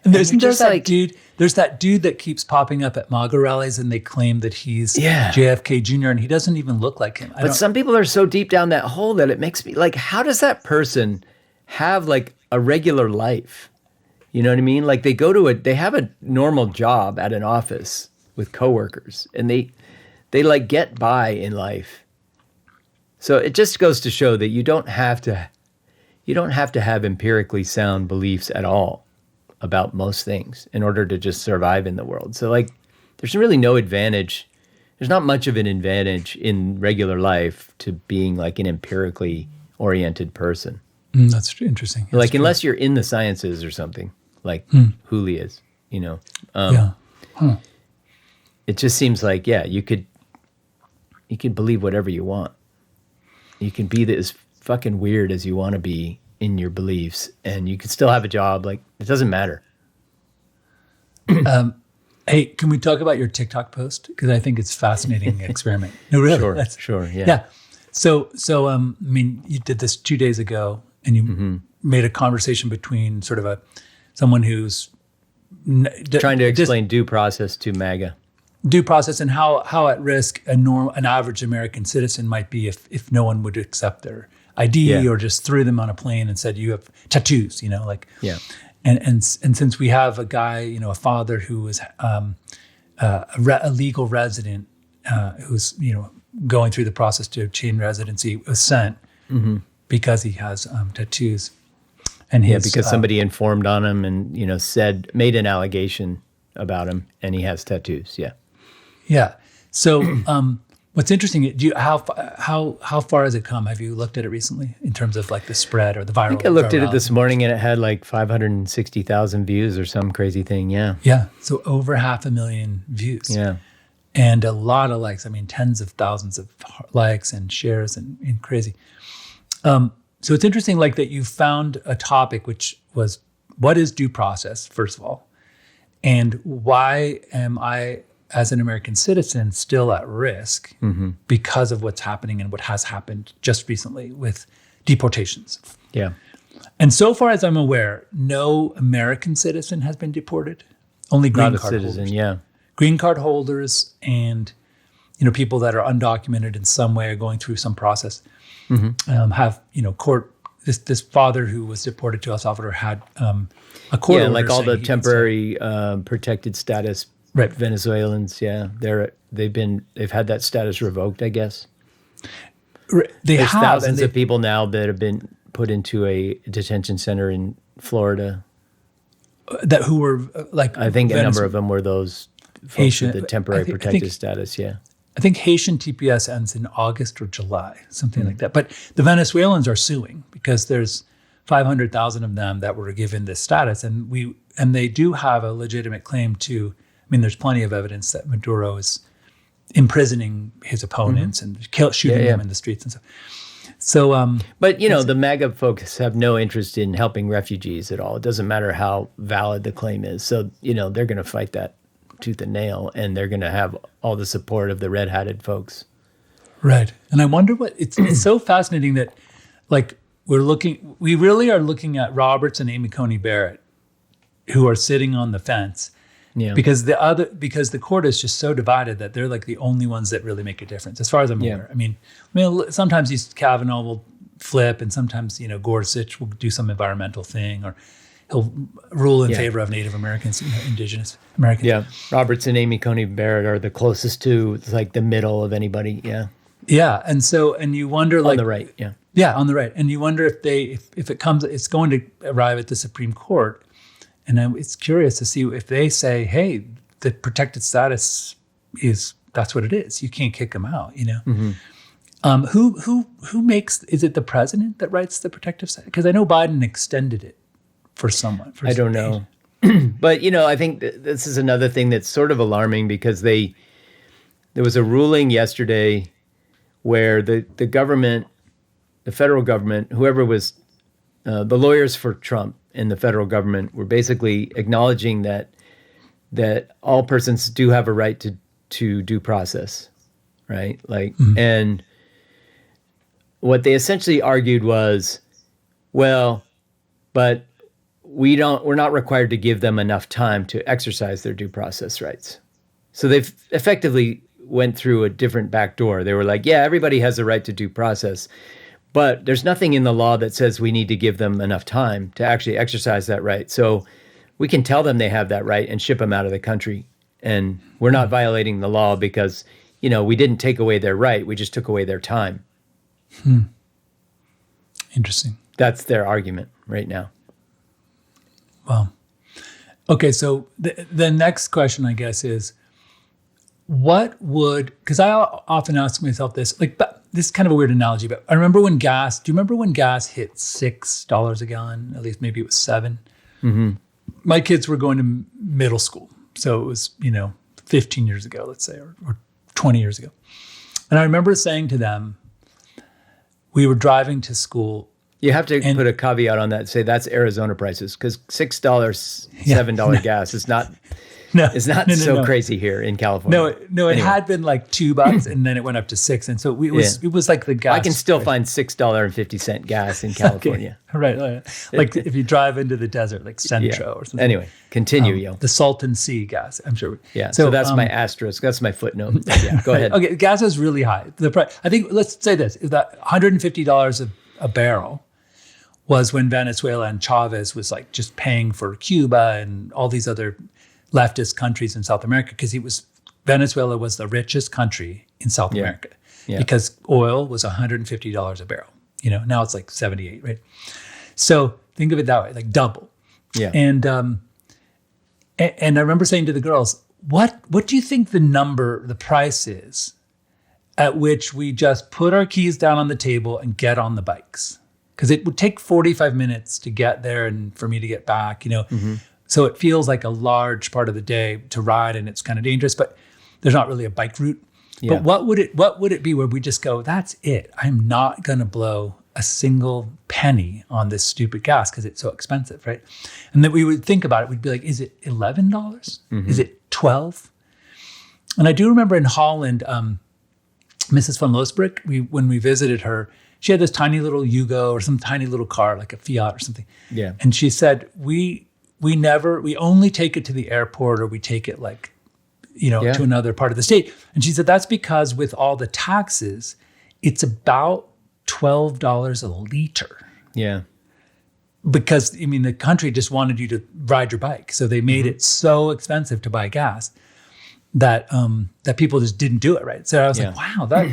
And there's that dude that keeps popping up at MAGA rallies and they claim that he's JFK Jr. and he doesn't even look like him. But some people are so deep down that hole that it makes me like, how does that person have like a regular life? You know what I mean? Like they have a normal job at an office with coworkers and they like get by in life. So it just goes to show that you don't have to have empirically sound beliefs at all about most things in order to just survive in the world. So like there's really no advantage. There's not much of an advantage in regular life to being like an empirically oriented person. That's interesting. Like unless you're in the sciences or something, like Hooli is, It just seems like you could believe whatever you want. You can be as fucking weird as you want to be in your beliefs, and you can still have a job. Like, it doesn't matter. Hey, can we talk about your TikTok post? Because I think it's a fascinating experiment. No, really. Sure. Yeah. So, I mean, you did this 2 days ago, and you made a conversation between sort of someone who's trying to explain due process to MAGA. Due process and how at risk an average American citizen might be if no one would accept their ID or just threw them on a plane and said you have tattoos, and since we have a guy, a father who is a legal resident who's going through the process to obtain residency was sent because he has tattoos, and because somebody informed on him and made an allegation about him and he has tattoos. Yeah. So, What's interesting, how far has it come? Have you looked at it recently in terms of like the spread or the viral? I think I looked at it this morning and it had like 560,000 views or some crazy thing. Yeah. Yeah. So over 500,000 views. Yeah. And a lot of likes. I mean, tens of thousands of likes and shares and crazy. So it's interesting, like that you found a topic which was, what is due process, first of all, and why am I, as an American citizen, still at risk because of what's happening and what has happened just recently with deportations. Yeah. And so far as I'm aware, no American citizen has been deported. Only green Not a card citizen, holders. yeah. Green card holders and people that are undocumented in some way or going through some process have court. This father who was deported to El Salvador had a court order like all saying the he could temporary protected status Right. Venezuelans. Yeah, they've had that status revoked, I guess. There's thousands of people now that have been put into a detention center in Florida. That who were like I think a number of them were those folks Haitian, with the temporary I think- protected status. Yeah. I think Haitian TPS ends in August or July, something like that. But the Venezuelans are suing because there's 500,000 of them that were given this status, and they do have a legitimate claim to. I mean, there's plenty of evidence that Maduro is imprisoning his opponents and shooting them in the streets and stuff. So, But the MAGA folks have no interest in helping refugees at all. It doesn't matter how valid the claim is. So they're going to fight that tooth and nail, and they're going to have all the support of the red-hatted folks. right. And I wonder it's so fascinating that, like, we really are looking at Roberts and Amy Coney Barrett, who are sitting on the fence. Yeah. Because the court is just so divided that they're like the only ones that really make a difference, as far as I'm aware. I mean, sometimes Kavanaugh will flip, and sometimes Gorsuch will do some environmental thing, or he'll rule in favor of Native Americans, indigenous Americans. Yeah, Roberts and Amy Coney Barrett are the closest to like the middle of anybody. Yeah. Yeah, and you wonder, like, On the right. Yeah. Yeah, on the right, and you wonder if it comes, it's going to arrive at the Supreme Court. And it's curious to see if they say, "Hey, the protected status that's what it is. You can't kick them out." Who makes? Is it the president that writes the protective status? Because I know Biden extended it for someone. I don't know, but I think this is another thing that's sort of alarming because there was a ruling yesterday where the government, the federal government, whoever was the lawyers for Trump in the federal government were basically acknowledging that all persons do have a right to due process, right? Like, and what they essentially argued was, well, but we're not required to give them enough time to exercise their due process rights. So they've effectively went through a different back door. They were like, yeah, everybody has a right to due process, but there's nothing in the law that says we need to give them enough time to actually exercise that right. So we can tell them they have that right and ship them out of the country. And we're not violating the law because, we didn't take away their right. We just took away their time. Interesting. That's their argument right now. Well, okay. So the next question, I guess, is because I often ask myself this, like, but this is kind of a weird analogy, but I remember do you remember when gas hit $6 a gallon? At least maybe it was $7. Mm-hmm. My kids were going to middle school. So it was, 15 years ago, let's say, or 20 years ago. And I remember saying to them, we were driving to school. You have to put a caveat on that, say that's Arizona prices, because $6, $7 gas is not so crazy here in California. No, it had been like $2 and then it went up to $6. And so it was like the gas. I can still find $6.50 gas in California. Okay. Right. Like if you drive into the desert, like Centro or something. Anyway, continue, yo. The Salton Sea gas, I'm sure. Yeah, so that's my asterisk. That's my footnote. Yeah, go ahead. Okay, gas is really high. The price, I think, let's say this, is that $150 a barrel was when Venezuela and Chavez was like just paying for Cuba and all these other leftist countries in South America, because Venezuela was the richest country in South America because oil was $150 a barrel. Now it's like 78, right? So think of it that way, like double. Yeah. And I remember saying to the girls, what do you think the price is at which we just put our keys down on the table and get on the bikes. Because it would take 45 minutes to get there and for me to get back, So it feels like a large part of the day to ride, and it's kind of dangerous, but there's not really a bike route. Yeah. But what would it be where we just go, that's it. I'm not going to blow a single penny on this stupid gas because it's so expensive, right? And then we would think about it. We'd be like, is it $11? Mm-hmm. Is it $12? And I do remember in Holland, Mrs. van Loosbroek, when we visited her, she had this tiny little Yugo or some tiny little car, like a Fiat or something. Yeah. And she said, we only take it to the airport, or we take it to another part of the state. And she said, that's because with all the taxes, it's about $12 a liter. Yeah. Because, the country just wanted you to ride your bike. So they made it so expensive to buy gas that people just didn't do it, right? So I was like, wow, that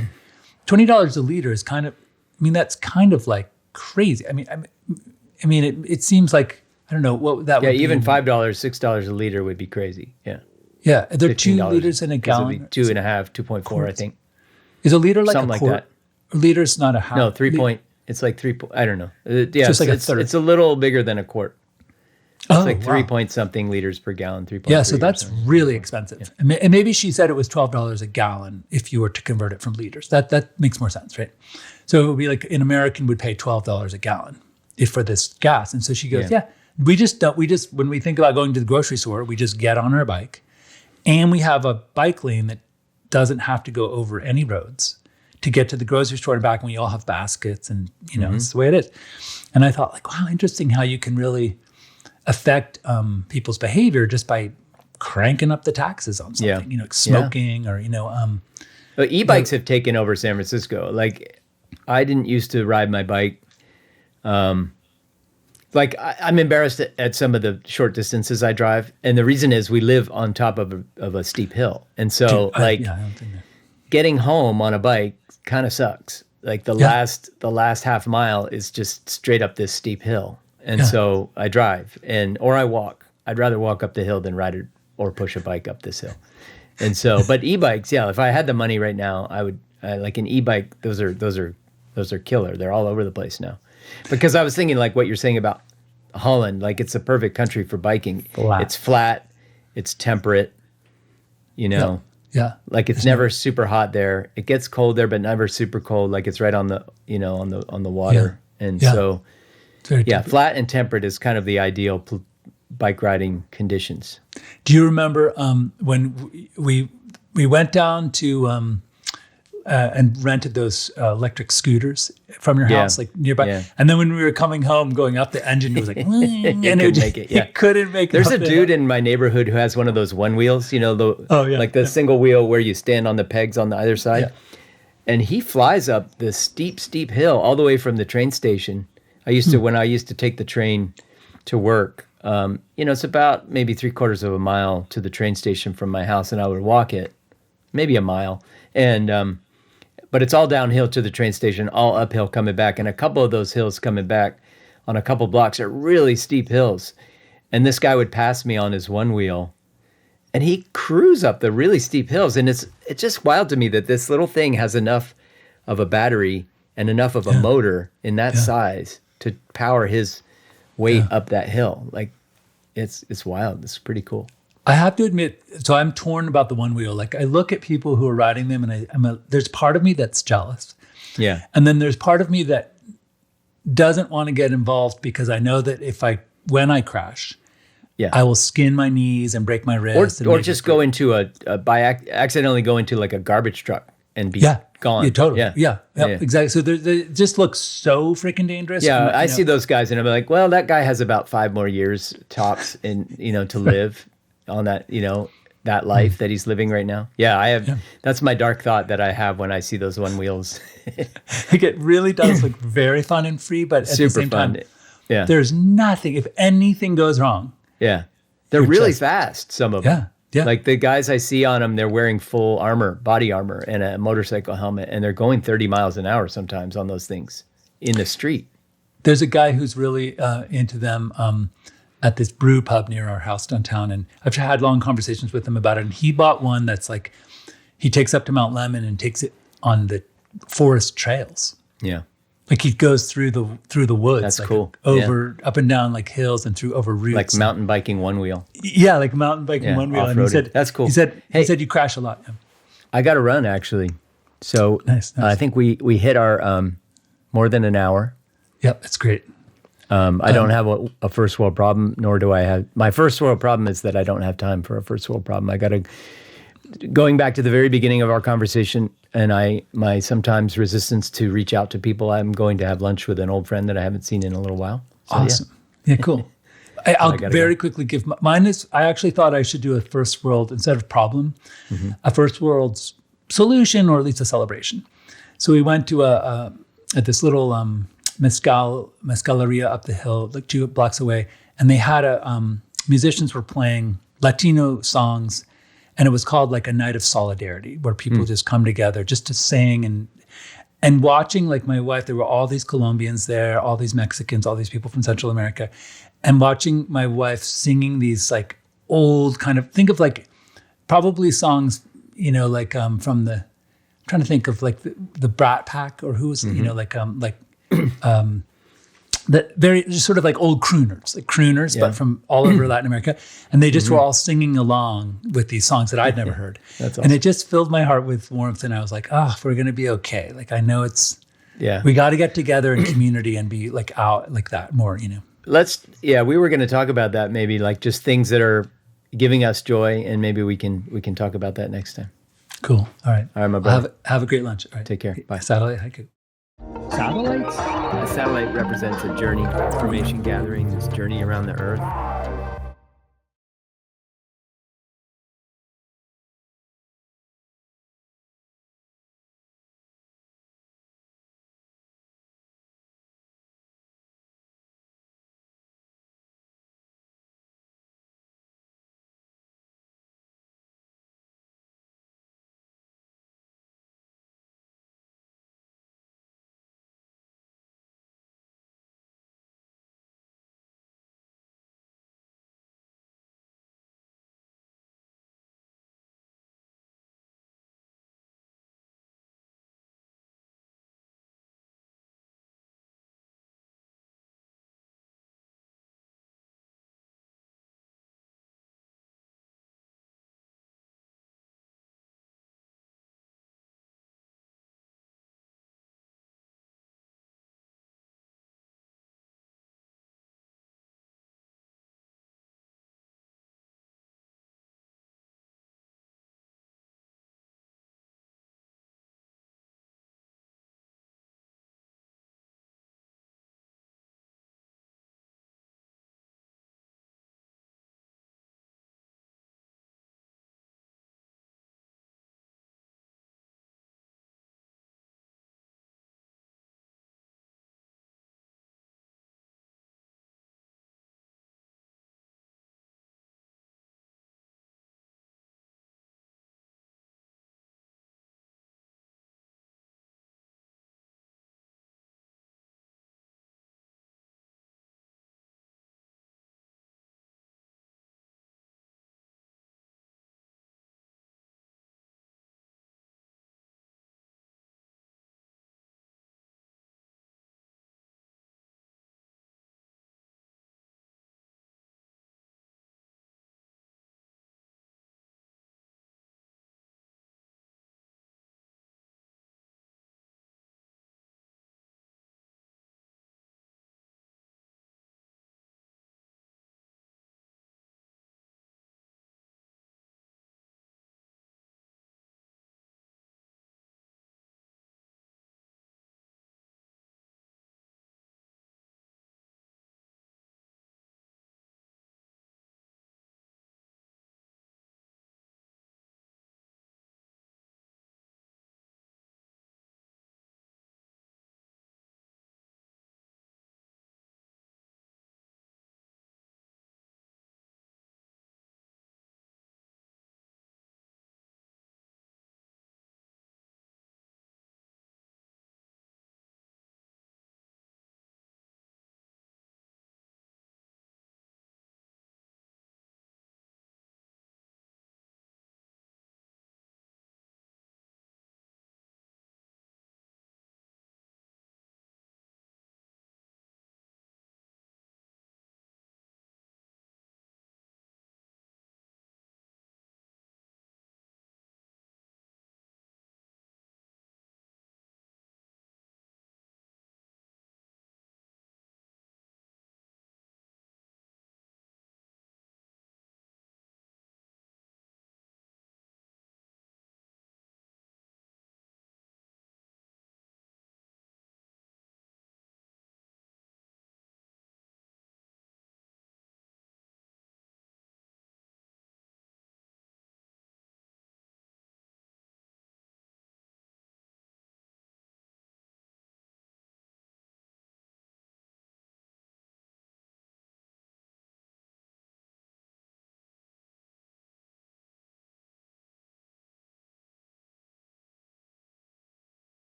$20 a liter is kind of, that's kind of like crazy. It seems like, I don't know what that would be. Yeah, even $5, $6 a liter would be crazy. Yeah. Yeah, they're 2 liters in a gallon. It would be 2.5, 2.4, I think. Is a liter like something a quart? Like that. A liter's not a half. No, 3 point. It's like 3. I don't know. Just like a third. It's a little bigger than a quart. It's like 3 point something liters per gallon. 3. Yeah, so that's really expensive. Yeah. And maybe she said it was $12 a gallon if you were to convert it from liters. That makes more sense, right? So it would be like an American would pay $12 a gallon for this gas. And so she goes, we just when we think about going to the grocery store, we just get on our bike, and we have a bike lane that doesn't have to go over any roads to get to the grocery store and back, and we all have baskets, and it's the way it is. And I thought, like, wow, interesting how you can really affect people's behavior just by cranking up the taxes on something, smoking or But e-bikes have taken over San Francisco. Like, I didn't used to ride my bike. I'm embarrassed at some of the short distances I drive, and the reason is we live on top of a steep hill, and so getting home on a bike kind of sucks. Like the last half mile is just straight up this steep hill, and so I drive or I walk. I'd rather walk up the hill than ride or push a bike up this hill. And so, but e-bikes, if I had the money right now, I would like an e-bike. Those are killer. They're all over the place now. Because I was thinking, like what you're saying about Holland, like it's a perfect country for biking. Flat. It's flat, it's temperate, Like it's never super hot there. It gets cold there, but never super cold. Like it's right on the on the water, and so flat and temperate is kind of the ideal bike riding conditions. Do you remember when we went down to and rented those electric scooters from your house, like nearby. And then when we were coming home, going up the engine, it was like, and it couldn't make it. There's a dude in my neighborhood who has one of those one wheels, like the single wheel where you stand on the pegs on the other side. Yeah. And he flies up this steep, steep hill all the way from the train station. When I used to take the train to work, it's about maybe 3/4 of a mile to the train station from my house, and I would walk it, maybe a mile. And, but it's all downhill to the train station, all uphill coming back. And a couple of those hills coming back on a couple blocks are really steep hills. And this guy would pass me on his one wheel, and he cruise up the really steep hills. And it's just wild to me that this little thing has enough of a battery and enough of a motor in that size to power his weight up that hill. Like it's wild. It's pretty cool. I have to admit, so I'm torn about the one wheel. Like I look at people who are riding them, and there's part of me that's jealous. Yeah. And then there's part of me that doesn't want to get involved because I know that when I crash, I will skin my knees and break my wrist. Or just go into accidentally go into like a garbage truck and be gone. Yeah, totally. Yeah, exactly. So it just looks so freaking dangerous. Yeah, I see those guys and I'm like, well, that guy has about 5 more years tops to live on that, that life that he's living right now. Yeah, I have. Yeah. That's my dark thought that I have when I see those one wheels. Like it really does look very fun and free, but at the same time, there's nothing. If anything goes wrong, they're really fast. Some of them. Yeah. Like the guys I see on them, they're wearing full body armor, and a motorcycle helmet, and they're going 30 miles an hour sometimes on those things in the street. There's a guy who's really into them. At this brew pub near our house downtown, and I've had long conversations with him about it. And he bought one that's like, he takes up to Mount Lemmon and takes it on the forest trails. Yeah. Like he goes through the woods. That's like cool. Over up and down like hills and through over roots. Like mountain biking one wheel. Yeah, like mountain biking one wheel. And he said, that's cool. He said you crash a lot. Yeah. I got to run actually. So Nice. I think we hit our more than an hour. Yep, that's great. I don't have a first world problem, nor do I have. My first world problem is that I don't have time for a first world problem. I got to, going back to the very beginning of our conversation, and my sometimes resistance to reach out to people. I'm going to have lunch with an old friend that I haven't seen in a little while. So, Awesome. Yeah, cool. I'll very quickly give mine is, I actually thought I should do a first world, instead of problem, a first world solution, or at least a celebration. So we went to at this little mezcaleria up the hill, like 2 blocks away, and they had musicians were playing Latino songs, and it was called like a night of solidarity, where people just come together just to sing and watching. Like my wife, there were all these Colombians there, all these Mexicans, all these people from Central America, and watching my wife singing these like old kind of, think of like probably songs, like from the, I'm trying to think of like the Brat Pack, or who's, that very just sort of like old crooners, but from all over Latin America. And they just were all singing along with these songs that I'd never heard. That's awesome. And it just filled my heart with warmth. And I was like, we're going to be okay. Like, I know we got to get together in community and be like out like that more, we were going to talk about that, maybe like just things that are giving us joy, and maybe we can talk about that next time. Cool. All right. All right, my brother. Have a great lunch. All right. Take care. Bye. Satellite Haiku. Satellites? A satellite represents a journey, information gathering, this journey around the Earth.